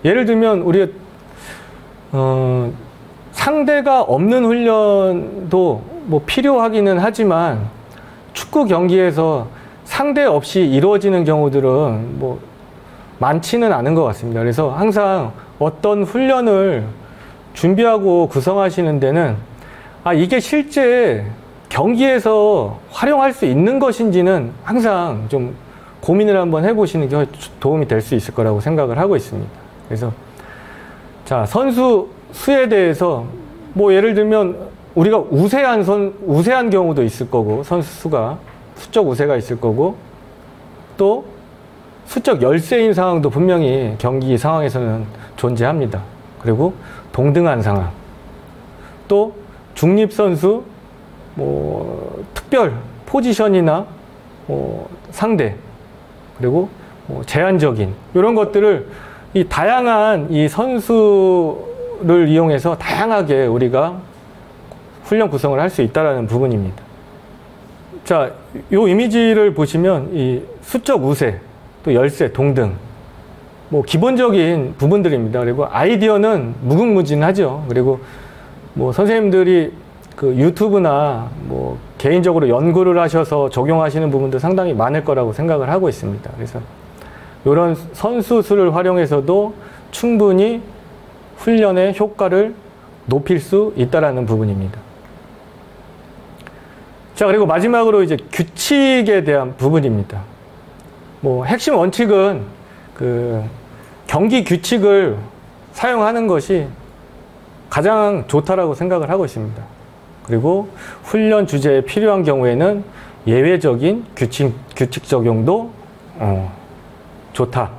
예를 들면 우리가 상대가 없는 훈련도 뭐 필요하기는 하지만 축구 경기에서 상대 없이 이루어지는 경우들은 뭐 많지는 않은 것 같습니다. 그래서 항상 어떤 훈련을 준비하고 구성하시는 데는 이게 실제 경기에서 활용할 수 있는 것인지는 항상 좀 고민을 한번 해보시는 게 도움이 될 수 있을 거라고 생각을 하고 있습니다. 그래서 자, 선수 수에 대해서 뭐 예를 들면 우리가 우세한 경우도 있을 거고, 선수 수가 수적 우세가 있을 거고, 또 수적 열세인 상황도 분명히 경기 상황에서는 존재합니다. 그리고 동등한 상황, 또 중립 선수, 뭐 특별 포지션이나 상대, 그리고 제한적인 이런 것들을 이 다양한 이 선수를 이용해서 다양하게 우리가 훈련 구성을 할 수 있다라는 부분입니다. 자, 요 이미지를 보시면 이 수적 우세, 또 열세, 동등, 뭐 기본적인 부분들입니다. 그리고 아이디어는 무궁무진하죠. 그리고 뭐 선생님들이 그 유튜브나 뭐 개인적으로 연구를 하셔서 적용하시는 부분도 상당히 많을 거라고 생각을 하고 있습니다. 그래서 이런 선수 수를 활용해서도 충분히 훈련의 효과를 높일 수 있다라는 부분입니다. 자, 그리고 마지막으로 이제 규칙에 대한 부분입니다. 뭐 핵심 원칙은 그 경기 규칙을 사용하는 것이 가장 좋다라고 생각을 하고 있습니다. 그리고 훈련 주제에 필요한 경우에는 예외적인 규칙 적용도 좋다.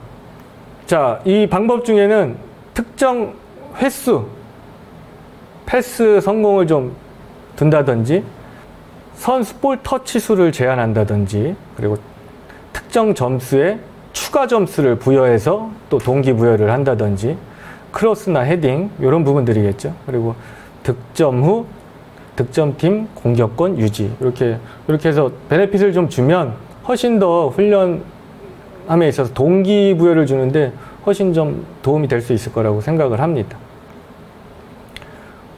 자, 이 방법 중에는 특정 횟수, 패스 성공을 좀 둔다든지, 선수 볼 터치 수를 제한한다든지, 그리고 특정 점수에 추가 점수를 부여해서 또 동기부여를 한다든지, 크로스나 헤딩 이런 부분들이겠죠. 그리고 득점 후 득점팀 공격권 유지, 이렇게 해서 베네핏을 좀 주면 훨씬 더 훈련함에 있어서 동기부여를 주는데 훨씬 좀 도움이 될 수 있을 거라고 생각을 합니다.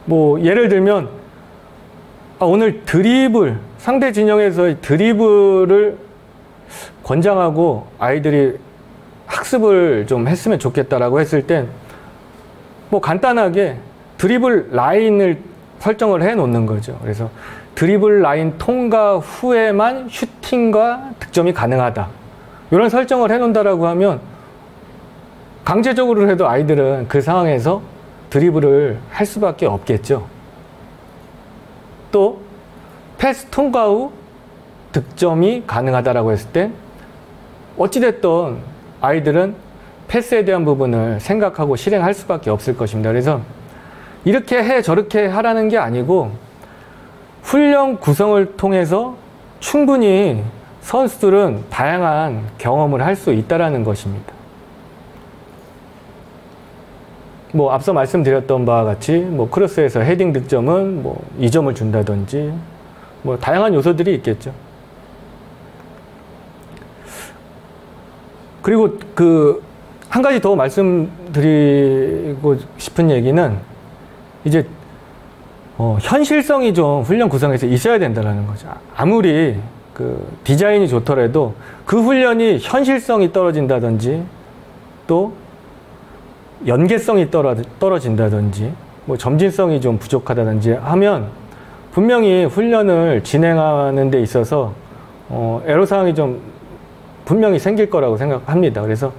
뭐 예를 들면 오늘 드리블, 상대 진영에서 드리블을 권장하고 아이들이 학습을 좀 했으면 좋겠다라고 했을 땐 뭐 간단하게 드리블 라인을 설정을 해 놓는 거죠. 그래서 드리블 라인 통과 후에만 슈팅과 득점이 가능하다, 이런 설정을 해 놓는다라고 하면 강제적으로 해도 아이들은 그 상황에서 드리블을 할 수밖에 없겠죠. 또 패스 통과 후 득점이 가능하다라고 했을 때 어찌됐든 아이들은 패스에 대한 부분을 생각하고 실행할 수밖에 없을 것입니다. 그래서 이렇게 해 저렇게 하라는 게 아니고 훈련 구성을 통해서 충분히 선수들은 다양한 경험을 할 수 있다는 것입니다. 뭐 앞서 말씀드렸던 바와 같이 뭐 크로스에서 헤딩 득점은 뭐 2점을 준다든지 뭐 다양한 요소들이 있겠죠. 그리고 그 한 가지 더 말씀드리고 싶은 얘기는 이제 현실성이 좀 훈련 구성에서 있어야 된다는 거죠. 아무리 그 디자인이 좋더라도 그 훈련이 현실성이 떨어진다든지, 또 연계성이 떨어진다든지, 뭐 점진성이 좀 부족하다든지 하면 분명히 훈련을 진행하는 데 있어서 애로사항이 좀 분명히 생길 거라고 생각합니다. 그래서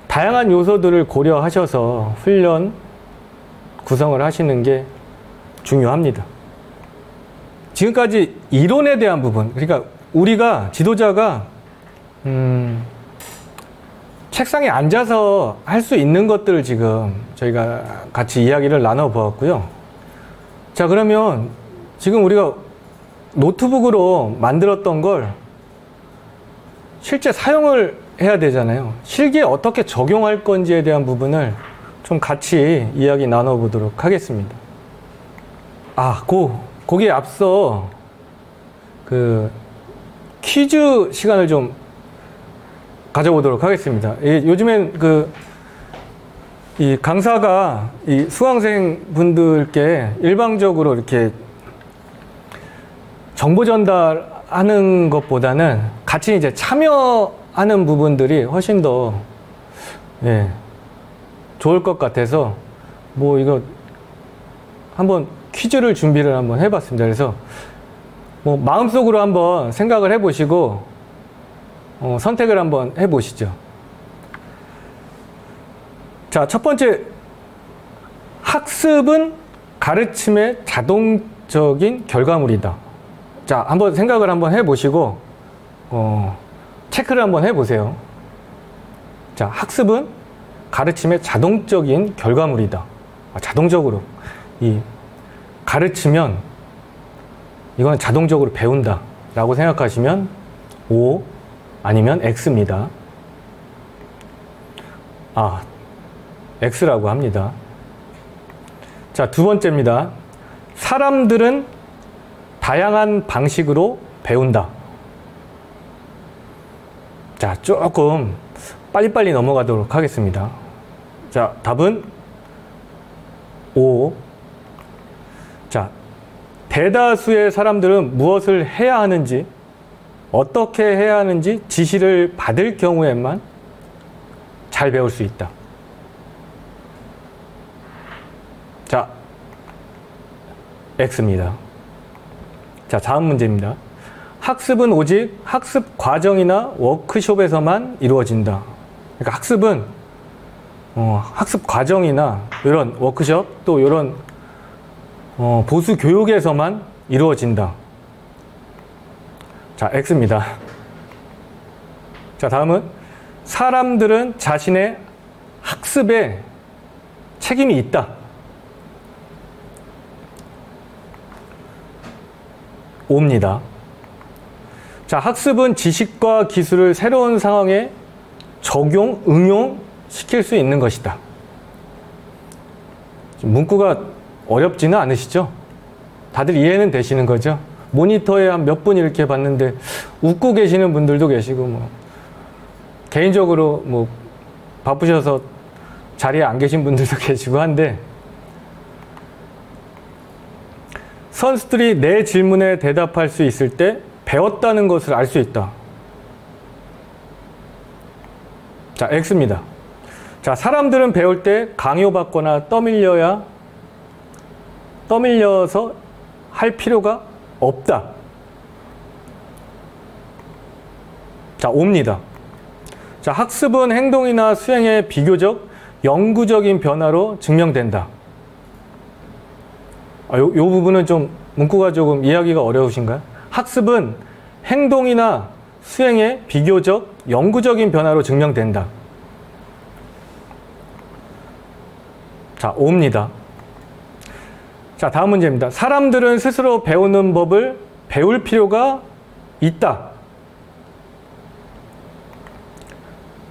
다양한 요소들을 고려하셔서 훈련 구성을 하시는 게 중요합니다. 지금까지 이론에 대한 부분, 그러니까 우리가 지도자가 책상에 앉아서 할 수 있는 것들을 지금 저희가 같이 이야기를 나눠보았고요. 자, 그러면 지금 우리가 노트북으로 만들었던 걸 실제 사용을 해야 되잖아요. 실기에 어떻게 적용할 건지에 대한 부분을 좀 같이 이야기 나눠보도록 하겠습니다. 거기에 앞서 그 퀴즈 시간을 좀 가져보도록 하겠습니다. 요즘엔 이 강사가 이 수강생 분들께 일방적으로 이렇게 정보 전달하는 것보다는 같이 이제 참여하는 부분들이 훨씬 더 좋을 것 같아서 뭐 이거 한번 퀴즈를 준비를 한번 해봤습니다. 그래서 뭐 마음속으로 한번 생각을 해보시고 선택을 한번 해보시죠. 자, 첫 번째, 학습은 가르침의 자동적인 결과물이다. 자, 한번 생각을 한번 해보시고 체크를 한번 해보세요. 자, 학습은 가르침의 자동적인 결과물이다. 자동적으로 가르치면 이건 자동적으로 배운다 라고 생각하시면 O 아니면 X입니다. X라고 합니다. 자, 두 번째입니다. 사람들은 다양한 방식으로 배운다. 자, 조금 빨리빨리 넘어가도록 하겠습니다. 자, 답은 O. 자, 대다수의 사람들은 무엇을 해야 하는지, 어떻게 해야 하는지 지시를 받을 경우에만 잘 배울 수 있다. 자, X입니다. 자, 다음 문제입니다. 학습은 오직 학습 과정이나 워크숍에서만 이루어진다. 그러니까 학습은 학습 과정이나 이런 워크숍 또 이런 보수 교육에서만 이루어진다. 자, X입니다. 자, 다음은 사람들은 자신의 학습에 책임이 있다. O입니다. 자, 학습은 지식과 기술을 새로운 상황에 적용, 응용시킬 수 있는 것이다. 문구가 어렵지는 않으시죠? 다들 이해는 되시는 거죠? 모니터에 한 몇 분 이렇게 봤는데 웃고 계시는 분들도 계시고 뭐 개인적으로 뭐 바쁘셔서 자리에 안 계신 분들도 계시고 한데 선수들이 내 질문에 대답할 수 있을 때 배웠다는 것을 알 수 있다. 자, X입니다. 자, 사람들은 배울 때 강요받거나 떠밀려서 할 필요가 없다. 자, O입니다. 자, 학습은 행동이나 수행의 비교적 영구적인 변화로 증명된다. 요 부분은 좀 문구가 조금 이해하기가 어려우신가요? 학습은 행동이나 수행의 비교적 영구적인 변화로 증명된다. 자, O입니다. 자, 다음 문제입니다. 사람들은 스스로 배우는 법을 배울 필요가 있다.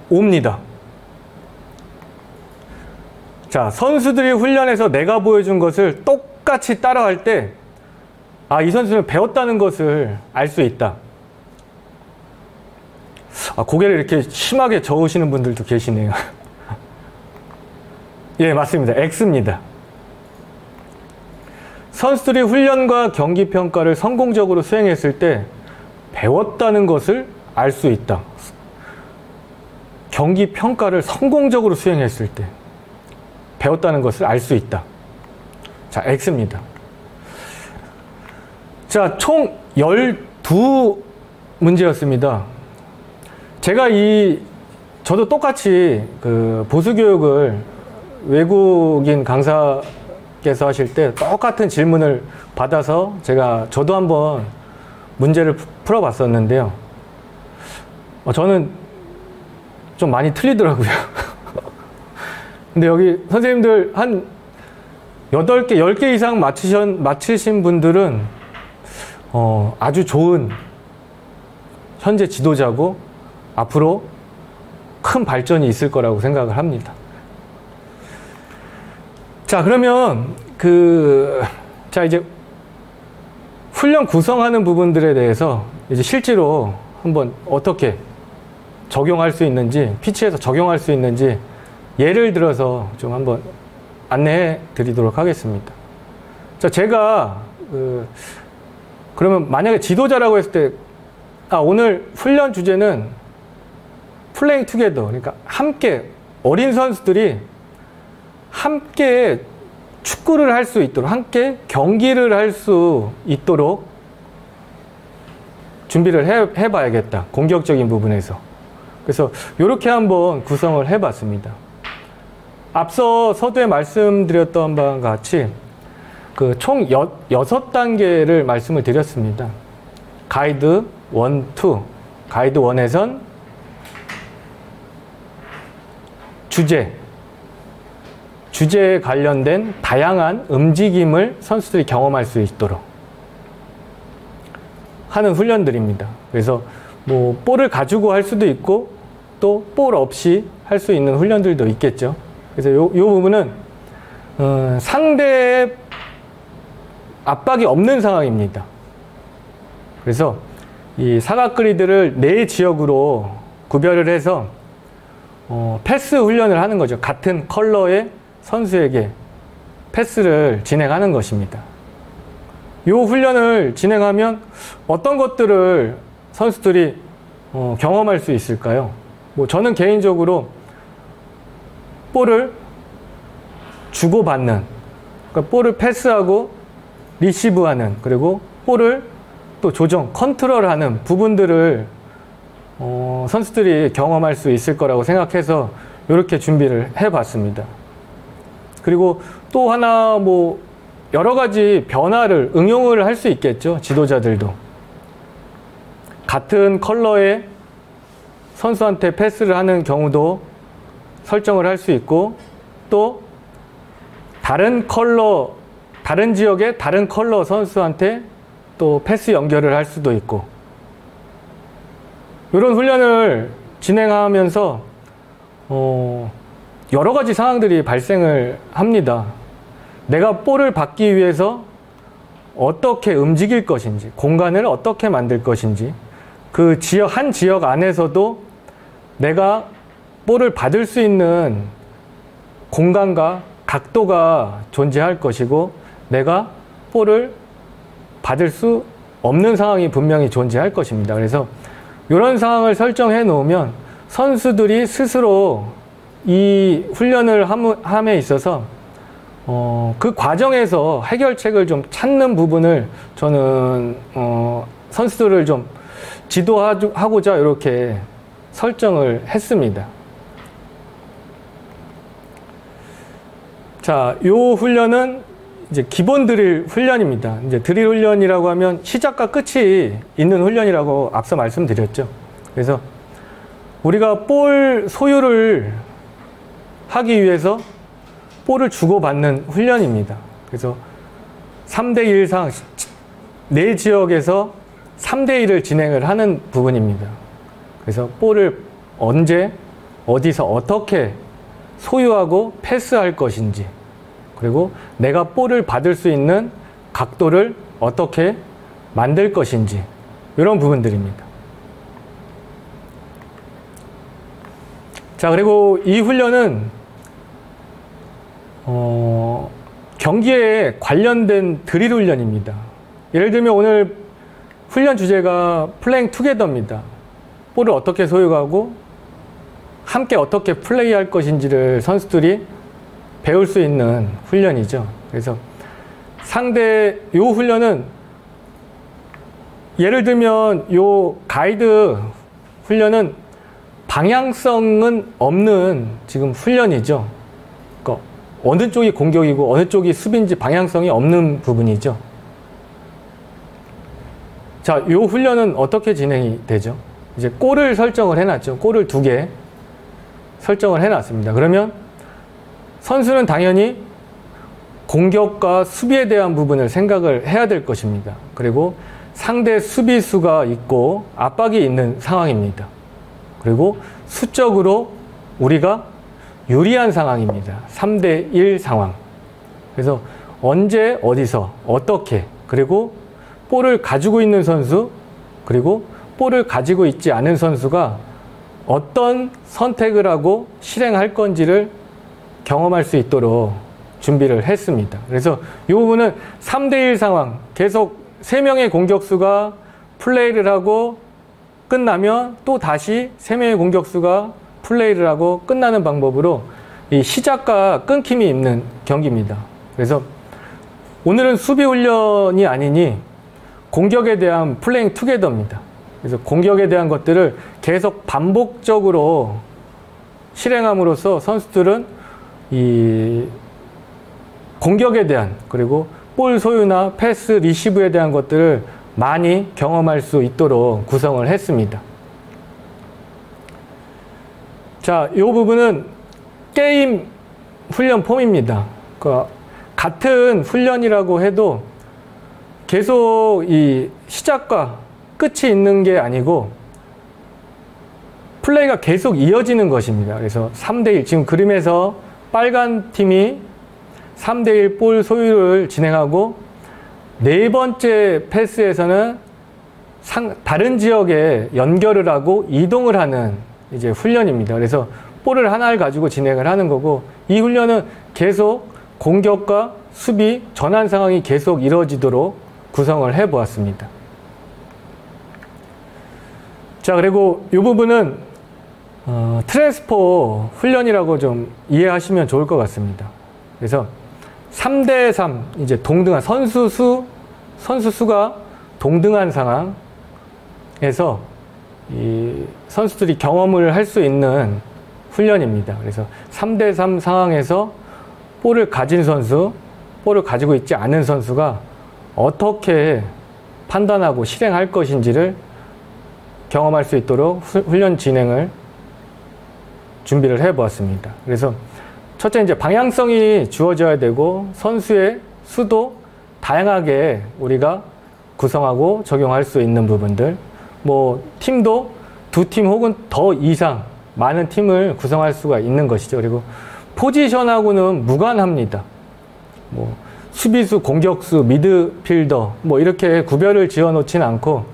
O입니다. 자, 선수들이 훈련에서 내가 보여준 것을 똑같이 따라할 때 이 선수는 배웠다는 것을 알 수 있다. 고개를 이렇게 심하게 저으시는 분들도 계시네요. 예, 맞습니다. X입니다. 선수들이 훈련과 경기 평가를 성공적으로 수행했을 때 배웠다는 것을 알 수 있다. 경기 평가를 성공적으로 수행했을 때 배웠다는 것을 알 수 있다. X입니다. 자, 총 12문제였습니다. 제가 저도 똑같이 보수교육을 외국인 강사께서 하실 때 똑같은 질문을 받아서 저도 한번 문제를 풀어봤었는데요. 저는 좀 많이 틀리더라고요. 근데 여기 선생님들 한 8개, 10개 이상 맞히신 분들은 아주 좋은 현재 지도자고 앞으로 큰 발전이 있을 거라고 생각을 합니다. 자, 그러면 이제 훈련 구성하는 부분들에 대해서 이제 실제로 한번 어떻게 적용할 수 있는지, 피치에서 적용할 수 있는지 예를 들어서 좀 한번 안내해 드리도록 하겠습니다. 자, 제가 그러면 만약에 지도자라고 했을 때, 오늘 훈련 주제는 플레잉 투게더, 그러니까 함께 어린 선수들이 함께 축구를 할 수 있도록, 함께 경기를 할 수 있도록 준비를 해봐야겠다. 공격적인 부분에서. 그래서 이렇게 한번 구성을 해봤습니다. 앞서 서두에 말씀드렸던 바와 같이 그 총 6단계를 말씀을 드렸습니다. 가이드 1, 2. 가이드 1에선 주제에 관련된 다양한 움직임을 선수들이 경험할 수 있도록 하는 훈련들입니다. 그래서 뭐 볼을 가지고 할 수도 있고 또 볼 없이 할 수 있는 훈련들도 있겠죠. 그래서 요 부분은 상대의 압박이 없는 상황입니다. 그래서 이 사각 그리드를 4지역으로 구별을 해서 패스 훈련을 하는 거죠. 같은 컬러의 선수에게 패스를 진행하는 것입니다. 이 훈련을 진행하면 어떤 것들을 선수들이 경험할 수 있을까요? 뭐 저는 개인적으로 볼을 주고받는, 그러니까 볼을 패스하고 리시브하는, 그리고 볼을 또 조정, 컨트롤하는 부분들을 선수들이 경험할 수 있을 거라고 생각해서 이렇게 준비를 해봤습니다. 그리고 또 하나 뭐 여러 가지 변화를 응용을 할 수 있겠죠. 지도자들도. 같은 컬러의 선수한테 패스를 하는 경우도 설정을 할 수 있고, 또 다른 지역의 다른 컬러 선수한테 또 패스 연결을 할 수도 있고, 이런 훈련을 진행하면서 여러 가지 상황들이 발생을 합니다. 내가 볼을 받기 위해서 어떻게 움직일 것인지, 공간을 어떻게 만들 것인지, 그 한 지역 안에서도 내가 볼을 받을 수 있는 공간과 각도가 존재할 것이고, 내가 볼을 받을 수 없는 상황이 분명히 존재할 것입니다. 그래서 이런 상황을 설정해 놓으면 선수들이 스스로 이 훈련을 함에 있어서 그 과정에서 해결책을 좀 찾는 부분을 저는 선수들을 좀 지도하고자 이렇게 설정을 했습니다. 자, 요 훈련은 이제 기본 드릴 훈련입니다. 이제 드릴 훈련이라고 하면 시작과 끝이 있는 훈련이라고 앞서 말씀드렸죠. 그래서 우리가 볼 소유를 하기 위해서 볼을 주고받는 훈련입니다. 그래서 3대1 상황, 4지역에서 3대1을 진행을 하는 부분입니다. 그래서 볼을 언제, 어디서 어떻게 소유하고 패스할 것인지, 그리고 내가 볼을 받을 수 있는 각도를 어떻게 만들 것인지, 이런 부분들입니다. 자, 그리고 이 훈련은 경기에 관련된 드릴 훈련입니다. 예를 들면 오늘 훈련 주제가 플레잉 투게더입니다. 볼을 어떻게 소유하고 함께 어떻게 플레이할 것인지를 선수들이 배울 수 있는 훈련이죠. 그래서 요 훈련은 예를 들면 요 가이드 훈련은 방향성은 없는 지금 훈련이죠. 그러니까 어느 쪽이 공격이고 어느 쪽이 수비인지 방향성이 없는 부분이죠. 자, 요 훈련은 어떻게 진행이 되죠? 이제 골을 설정을 해놨죠. 골을 2개 설정을 해놨습니다. 그러면 선수는 당연히 공격과 수비에 대한 부분을 생각을 해야 될 것입니다. 그리고 상대 수비수가 있고 압박이 있는 상황입니다. 그리고 수적으로 우리가 유리한 상황입니다. 3대1 상황. 그래서 언제, 어디서, 어떻게, 그리고 볼을 가지고 있는 선수, 그리고 볼을 가지고 있지 않은 선수가 어떤 선택을 하고 실행할 건지를 경험할 수 있도록 준비를 했습니다. 그래서 이 부분은 3대1 상황, 계속 3명의 공격수가 플레이를 하고 끝나면 또 다시 3명의 공격수가 플레이를 하고 끝나는 방법으로 이 시작과 끊김이 있는 경기입니다. 그래서 오늘은 수비 훈련이 아니니 공격에 대한 플레잉 투게더입니다. 그래서 공격에 대한 것들을 계속 반복적으로 실행함으로써 선수들은 이 공격에 대한, 그리고 볼 소유나 패스, 리시브에 대한 것들을 많이 경험할 수 있도록 구성을 했습니다. 자, 이 부분은 게임 훈련 폼입니다. 그러니까 같은 훈련이라고 해도 계속 이 시작과 끝이 있는 게 아니고 플레이가 계속 이어지는 것입니다. 그래서 3대1, 지금 그림에서 빨간 팀이 3대1 볼 소유를 진행하고 네 번째 패스에서는 다른 지역에 연결을 하고 이동을 하는 이제 훈련입니다. 그래서 볼을 하나를 가지고 진행을 하는 거고, 이 훈련은 계속 공격과 수비 전환 상황이 계속 이루어지도록 구성을 해 보았습니다. 자, 그리고 이 부분은 트랜스포 훈련이라고 좀 이해하시면 좋을 것 같습니다. 그래서 3대3, 이제 동등한 선수 수가 동등한 상황에서 이 선수들이 경험을 할 수 있는 훈련입니다. 그래서 3대3 상황에서 볼을 가진 선수, 볼을 가지고 있지 않은 선수가 어떻게 판단하고 실행할 것인지를 경험할 수 있도록 훈련 진행을 준비를 해 보았습니다. 그래서 첫째, 이제 방향성이 주어져야 되고 선수의 수도 다양하게 우리가 구성하고 적용할 수 있는 부분들, 뭐 팀도 2팀 혹은 더 이상 많은 팀을 구성할 수가 있는 것이죠. 그리고 포지션하고는 무관합니다. 뭐 수비수, 공격수, 미드필더 뭐 이렇게 구별을 지어 놓진 않고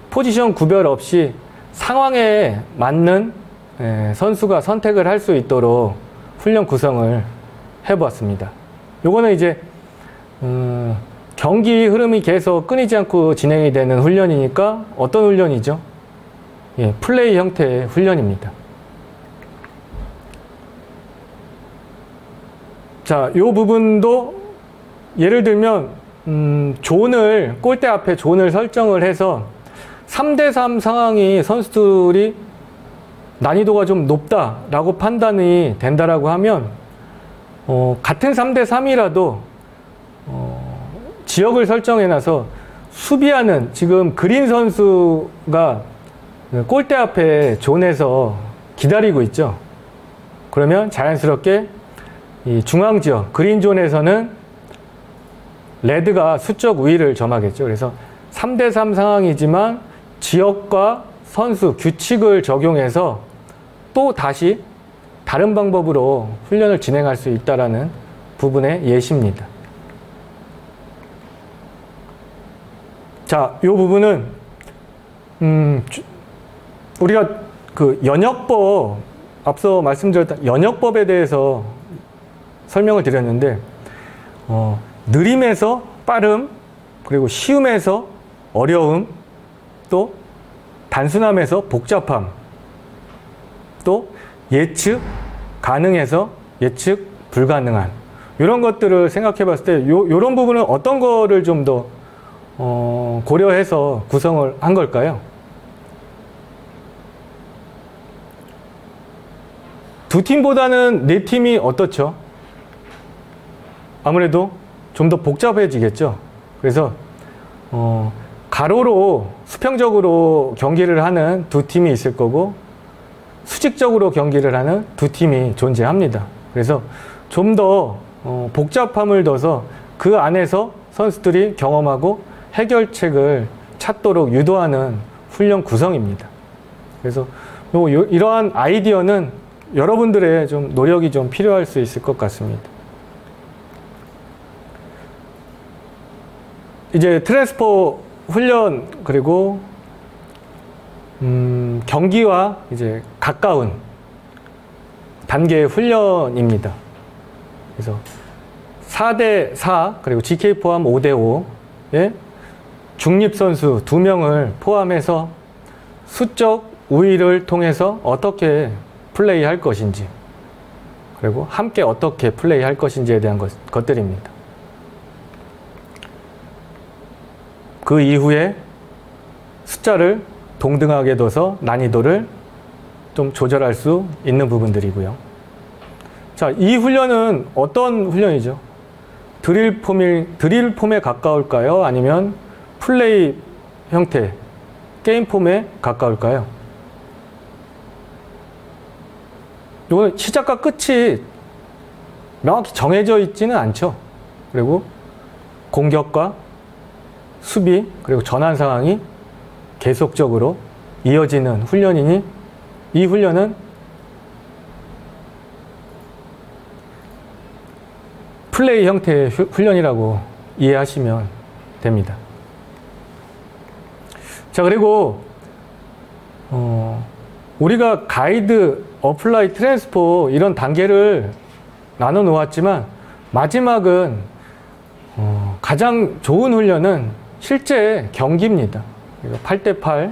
포지션 구별 없이 상황에 맞는 선수가 선택을 할 수 있도록 훈련 구성을 해보았습니다. 요거는 이제 경기 흐름이 계속 끊이지 않고 진행이 되는 훈련이니까 어떤 훈련이죠? 예, 플레이 형태의 훈련입니다. 자, 요 부분도 예를 들면 골대 앞에 존을 설정을 해서 3대3 상황이 선수들이 난이도가 좀 높다라고 판단이 된다라고 하면 같은 3대3이라도 지역을 설정해놔서 수비하는, 지금 그린 선수가 골대 앞에 존에서 기다리고 있죠. 그러면 자연스럽게 이 중앙 지역 그린 존에서는 레드가 수적 우위를 점하겠죠. 그래서 3대3 상황이지만 지역과 선수 규칙을 적용해서 또 다시 다른 방법으로 훈련을 진행할 수 있다는 부분의 예시입니다. 자, 이 부분은 우리가 그 연역법, 앞서 말씀드렸던 연역법에 대해서 설명을 드렸는데 느림에서 빠름, 그리고 쉬움에서 어려움, 또 단순함에서 복잡함, 또 예측 가능해서 예측 불가능한, 이런 것들을 생각해 봤을 때 이런 부분은 어떤 거를 좀 더 고려해서 구성을 한 걸까요? 두 팀보다는 네 팀이 어떻죠? 아무래도 좀 더 복잡해지겠죠. 그래서 가로로 수평적으로 경기를 하는 두 팀이 있을 거고 수직적으로 경기를 하는 두 팀이 존재합니다. 그래서 좀 더 복잡함을 둬서 그 안에서 선수들이 경험하고 해결책을 찾도록 유도하는 훈련 구성입니다. 그래서 이러한 아이디어는 여러분들의 좀 노력이 좀 필요할 수 있을 것 같습니다. 이제 트랜스포 훈련, 그리고 경기와 이제 가까운 단계의 훈련입니다. 그래서 4대4 그리고 GK 포함 5대5의 중립선수 2명을 포함해서 수적 우위를 통해서 어떻게 플레이할 것인지, 그리고 함께 어떻게 플레이할 것인지에 대한 것들입니다. 그 이후에 숫자를 동등하게 둬서 난이도를 좀 조절할 수 있는 부분들이고요. 자, 이 훈련은 어떤 훈련이죠? 드릴 폼에 가까울까요? 아니면 플레이 형태, 게임 폼에 가까울까요? 이거는 시작과 끝이 명확히 정해져 있지는 않죠. 그리고 공격과 수비, 그리고 전환 상황이 계속적으로 이어지는 훈련이니, 이 훈련은 플레이 형태의 훈련이라고 이해하시면 됩니다. 자, 그리고 우리가 가이드, 어플라이, 트랜스포 이런 단계를 나눠 놓았지만, 마지막은 가장 좋은 훈련은 실제 경기입니다. 8대8,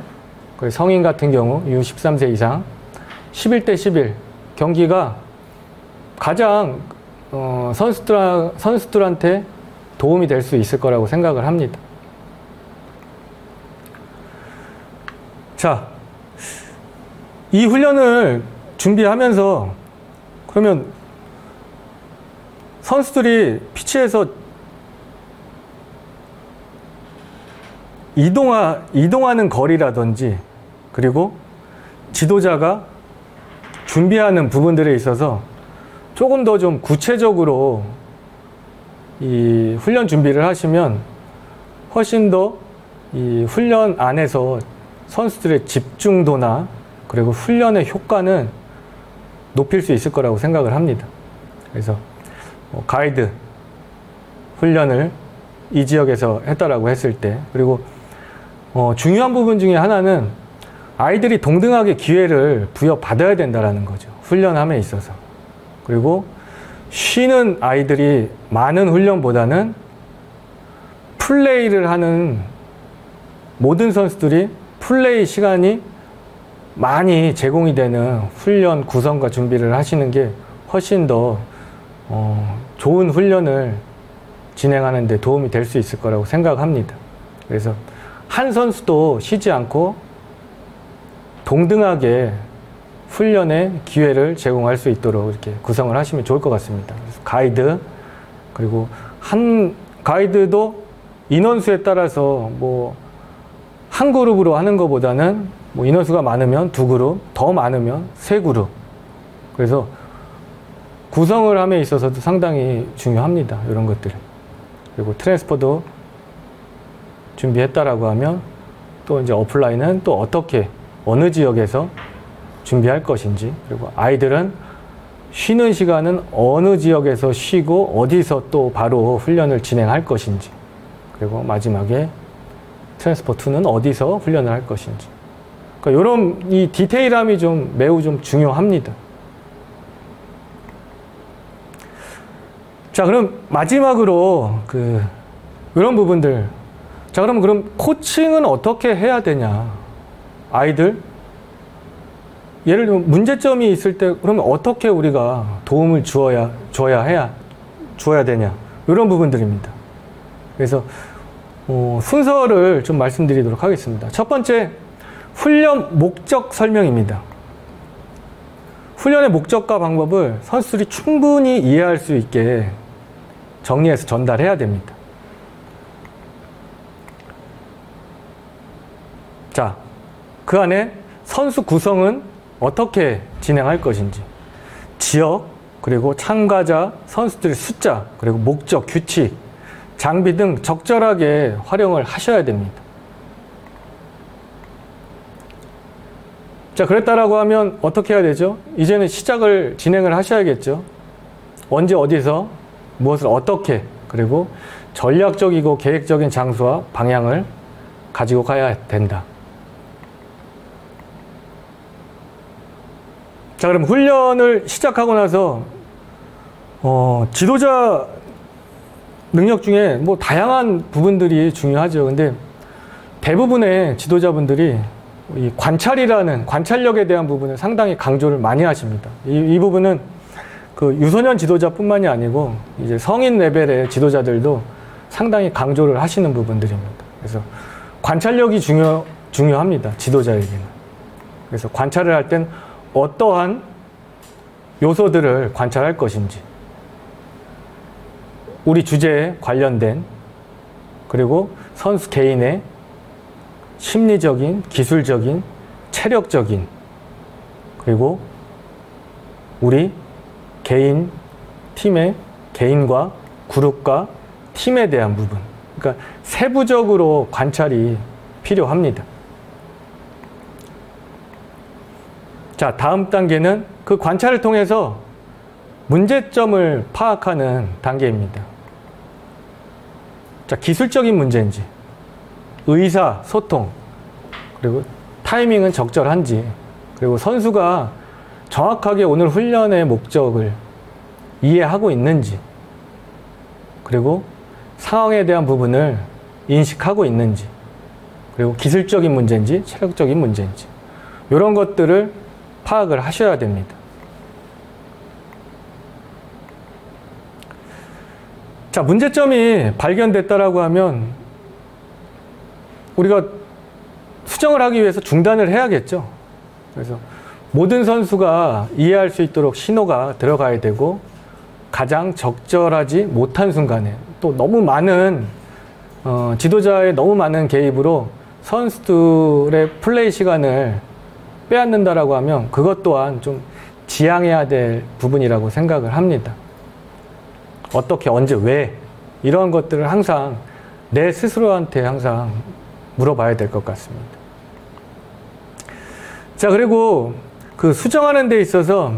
성인 같은 경우 이후 13세 이상 11대11 경기가 가장 선수들한테 도움이 될 수 있을 거라고 생각을 합니다. 자, 이 훈련을 준비하면서 그러면 선수들이 피치에서 이동하는 거리라든지, 그리고 지도자가 준비하는 부분들에 있어서 조금 더 좀 구체적으로 이 훈련 준비를 하시면 훨씬 더 이 훈련 안에서 선수들의 집중도나 그리고 훈련의 효과는 높일 수 있을 거라고 생각을 합니다. 그래서 가이드 훈련을 이 지역에서 했다라고 했을 때, 그리고 중요한 부분 중에 하나는 아이들이 동등하게 기회를 부여받아야 된다는 거죠. 훈련함에 있어서. 그리고 쉬는 아이들이 많은 훈련보다는 플레이를 하는 모든 선수들이 플레이 시간이 많이 제공이 되는 훈련 구성과 준비를 하시는 게 훨씬 더 좋은 훈련을 진행하는 데 도움이 될 수 있을 거라고 생각합니다. 그래서 한 선수도 쉬지 않고 동등하게 훈련의 기회를 제공할 수 있도록 이렇게 구성을 하시면 좋을 것 같습니다. 그래서 가이드, 그리고 한 가이드도 인원수에 따라서 한 그룹으로 하는 것보다는 인원수가 많으면 2그룹, 더 많으면 3그룹. 그래서 구성을 함에 있어서도 상당히 중요합니다. 이런 것들. 그리고 트랜스포도 준비했다라고 하면 또 이제 어플라이는 또 어떻게, 어느 지역에서 준비할 것인지, 그리고 아이들은 쉬는 시간은 어느 지역에서 쉬고 어디서 또 바로 훈련을 진행할 것인지, 그리고 마지막에 트랜스포2는 어디서 훈련을 할 것인지. 그러니까 이런 이 디테일함이 매우 중요합니다. 자, 그럼 마지막으로 이런 부분들. 자, 그럼 코칭은 어떻게 해야 되냐? 아이들, 예를 들면 문제점이 있을 때 그러면 어떻게 우리가 도움을 줘야 되냐? 이런 부분들입니다. 그래서 순서를 좀 말씀드리도록 하겠습니다. 첫 번째, 훈련 목적 설명입니다. 훈련의 목적과 방법을 선수들이 충분히 이해할 수 있게 정리해서 전달해야 됩니다. 자, 그 안에 선수 구성은 어떻게 진행할 것인지, 지역, 그리고 참가자, 선수들의 숫자, 그리고 목적, 규칙, 장비 등 적절하게 활용을 하셔야 됩니다. 자, 그랬다라고 하면 어떻게 해야 되죠? 이제는 시작을 진행을 하셔야겠죠. 언제, 어디서, 무엇을 어떻게, 그리고 전략적이고 계획적인 장소와 방향을 가지고 가야 된다. 자, 그럼 훈련을 시작하고 나서 지도자 능력 중에 뭐 다양한 부분들이 중요하죠. 근데 대부분의 지도자분들이 이 관찰력에 대한 부분을 상당히 강조를 많이 하십니다. 이 부분은 그 유소년 지도자뿐만이 아니고 이제 성인 레벨의 지도자들도 상당히 강조를 하시는 부분들입니다. 그래서 관찰력이 중요합니다. 지도자에게는. 그래서 관찰을 할 땐 어떠한 요소들을 관찰할 것인지, 우리 주제에 관련된, 그리고 선수 개인의 심리적인, 기술적인, 체력적인, 그리고 우리 개인, 팀의 개인과 그룹과 팀에 대한 부분. 그러니까 세부적으로 관찰이 필요합니다. 자, 다음 단계는 그 관찰을 통해서 문제점을 파악하는 단계입니다. 자, 기술적인 문제인지, 의사소통, 그리고 타이밍은 적절한지, 그리고 선수가 정확하게 오늘 훈련의 목적을 이해하고 있는지, 그리고 상황에 대한 부분을 인식하고 있는지, 그리고 기술적인 문제인지 체력적인 문제인지, 이런 것들을 파악을 하셔야 됩니다. 자, 문제점이 발견됐다라고 하면 우리가 수정을 하기 위해서 중단을 해야겠죠. 그래서 모든 선수가 이해할 수 있도록 신호가 들어가야 되고, 가장 적절하지 못한 순간에 또 너무 많은 지도자의 너무 많은 개입으로 선수들의 플레이 시간을 빼앗는다라고 하면 그것 또한 좀 지양해야 될 부분이라고 생각을 합니다. 어떻게, 언제, 왜, 이런 것들을 항상 내 스스로한테 항상 물어봐야 될 것 같습니다. 자, 그리고 그 수정하는 데 있어서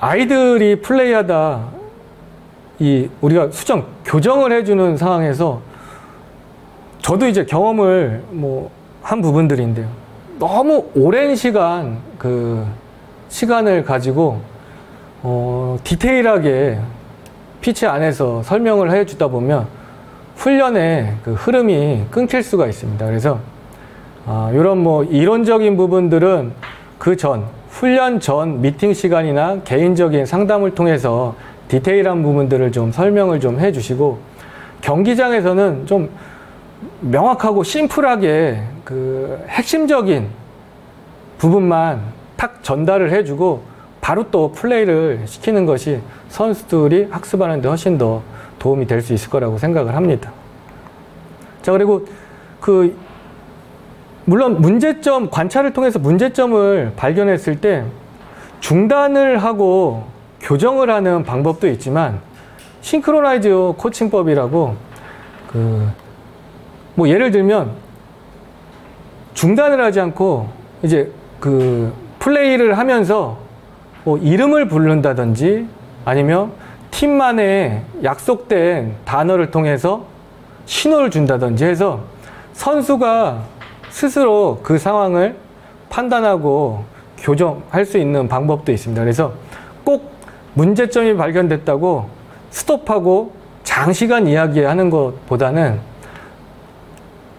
아이들이 플레이하다 우리가 교정을 해주는 상황에서 저도 이제 경험을 한 부분들인데요. 너무 오랜 시간을 가지고 디테일하게 피치 안에서 설명을 해주다 보면 훈련의 그 흐름이 끊길 수가 있습니다. 그래서 이런 이론적인 부분들은 훈련 전 미팅 시간이나 개인적인 상담을 통해서 디테일한 부분들을 좀 설명을 좀 해주시고, 경기장에서는 좀 명확하고 심플하게 그 핵심적인 부분만 탁 전달을 해주고 바로 또 플레이를 시키는 것이 선수들이 학습하는 데 훨씬 더 도움이 될 수 있을 거라고 생각을 합니다. 자, 그리고 물론 관찰을 통해서 문제점을 발견했을 때 중단을 하고 교정을 하는 방법도 있지만, 싱크로나이즈 코칭법이라고 예를 들면 중단을 하지 않고 이제 플레이를 하면서 이름을 부른다든지, 아니면 팀만의 약속된 단어를 통해서 신호를 준다든지 해서 선수가 스스로 그 상황을 판단하고 교정할 수 있는 방법도 있습니다. 그래서 꼭 문제점이 발견됐다고 스톱하고 장시간 이야기하는 것보다는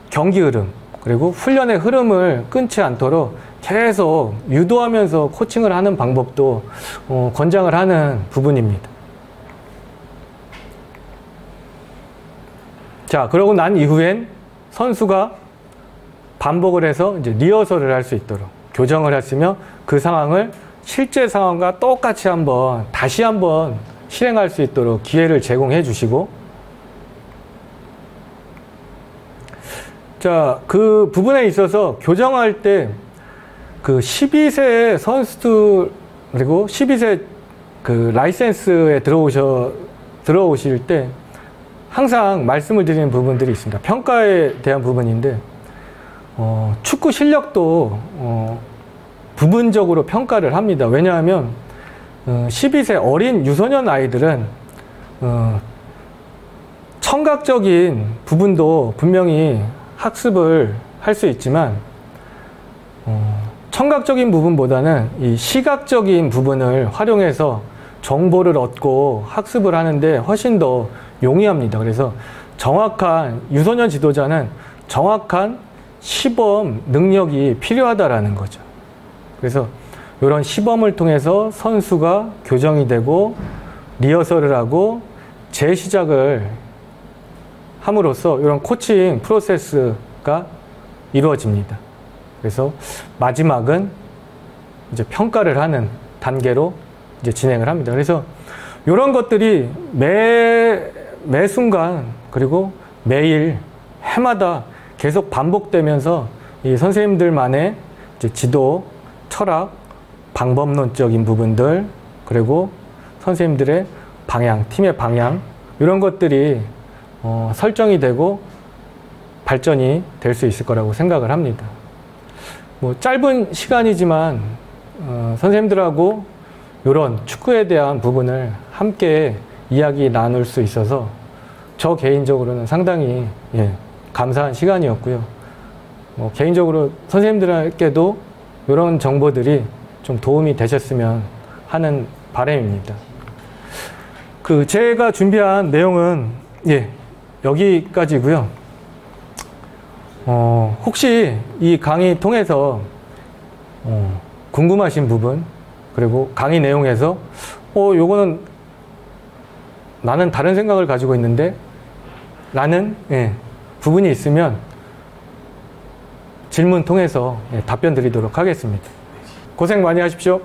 경기 흐름, 그리고 훈련의 흐름을 끊지 않도록 계속 유도하면서 코칭을 하는 방법도 권장을 하는 부분입니다. 자, 그러고 난 이후엔 선수가 반복을 해서 이제 리허설을 할 수 있도록 교정을 했으며, 그 상황을 실제 상황과 똑같이 다시 한번 실행할 수 있도록 기회를 제공해 주시고, 자, 그 부분에 있어서 교정할 때 12세 선수들, 그리고 12세 라이센스에 들어오실 때 항상 말씀을 드리는 부분들이 있습니다. 평가에 대한 부분인데, 축구 실력도 부분적으로 평가를 합니다. 왜냐하면 12세 어린 유소년 아이들은 청각적인 부분도 분명히 학습을 할 수 있지만 청각적인 부분보다는 이 시각적인 부분을 활용해서 정보를 얻고 학습을 하는데 훨씬 더 용이합니다. 그래서 정확한 유소년 지도자는 정확한 시범 능력이 필요하다라는 거죠. 그래서 이런 시범을 통해서 선수가 교정이 되고 리허설을 하고 재시작을 함으로써 이런 코칭 프로세스가 이루어집니다. 그래서 마지막은 이제 평가를 하는 단계로 이제 진행을 합니다. 그래서 이런 것들이 매 순간 그리고 매일 해마다 계속 반복되면서 이 선생님들만의 이제 지도, 철학, 방법론적인 부분들 그리고 선생님들의 방향, 팀의 방향 이런 것들이 설정이 되고 발전이 될 수 있을 거라고 생각을 합니다. 뭐 짧은 시간이지만 선생님들하고 이런 축구에 대한 부분을 함께 이야기 나눌 수 있어서 저 개인적으로는 상당히 감사한 시간이었고요. 개인적으로 선생님들께도 이런 정보들이 좀 도움이 되셨으면 하는 바람입니다. 제가 준비한 내용은 여기까지고요. 혹시 이 강의 통해서 궁금하신 부분 그리고 강의 내용에서 요거는 나는 다른 생각을 가지고 있는데 라는 부분이 있으면 질문 통해서 답변 드리도록 하겠습니다. 고생 많이 하십시오.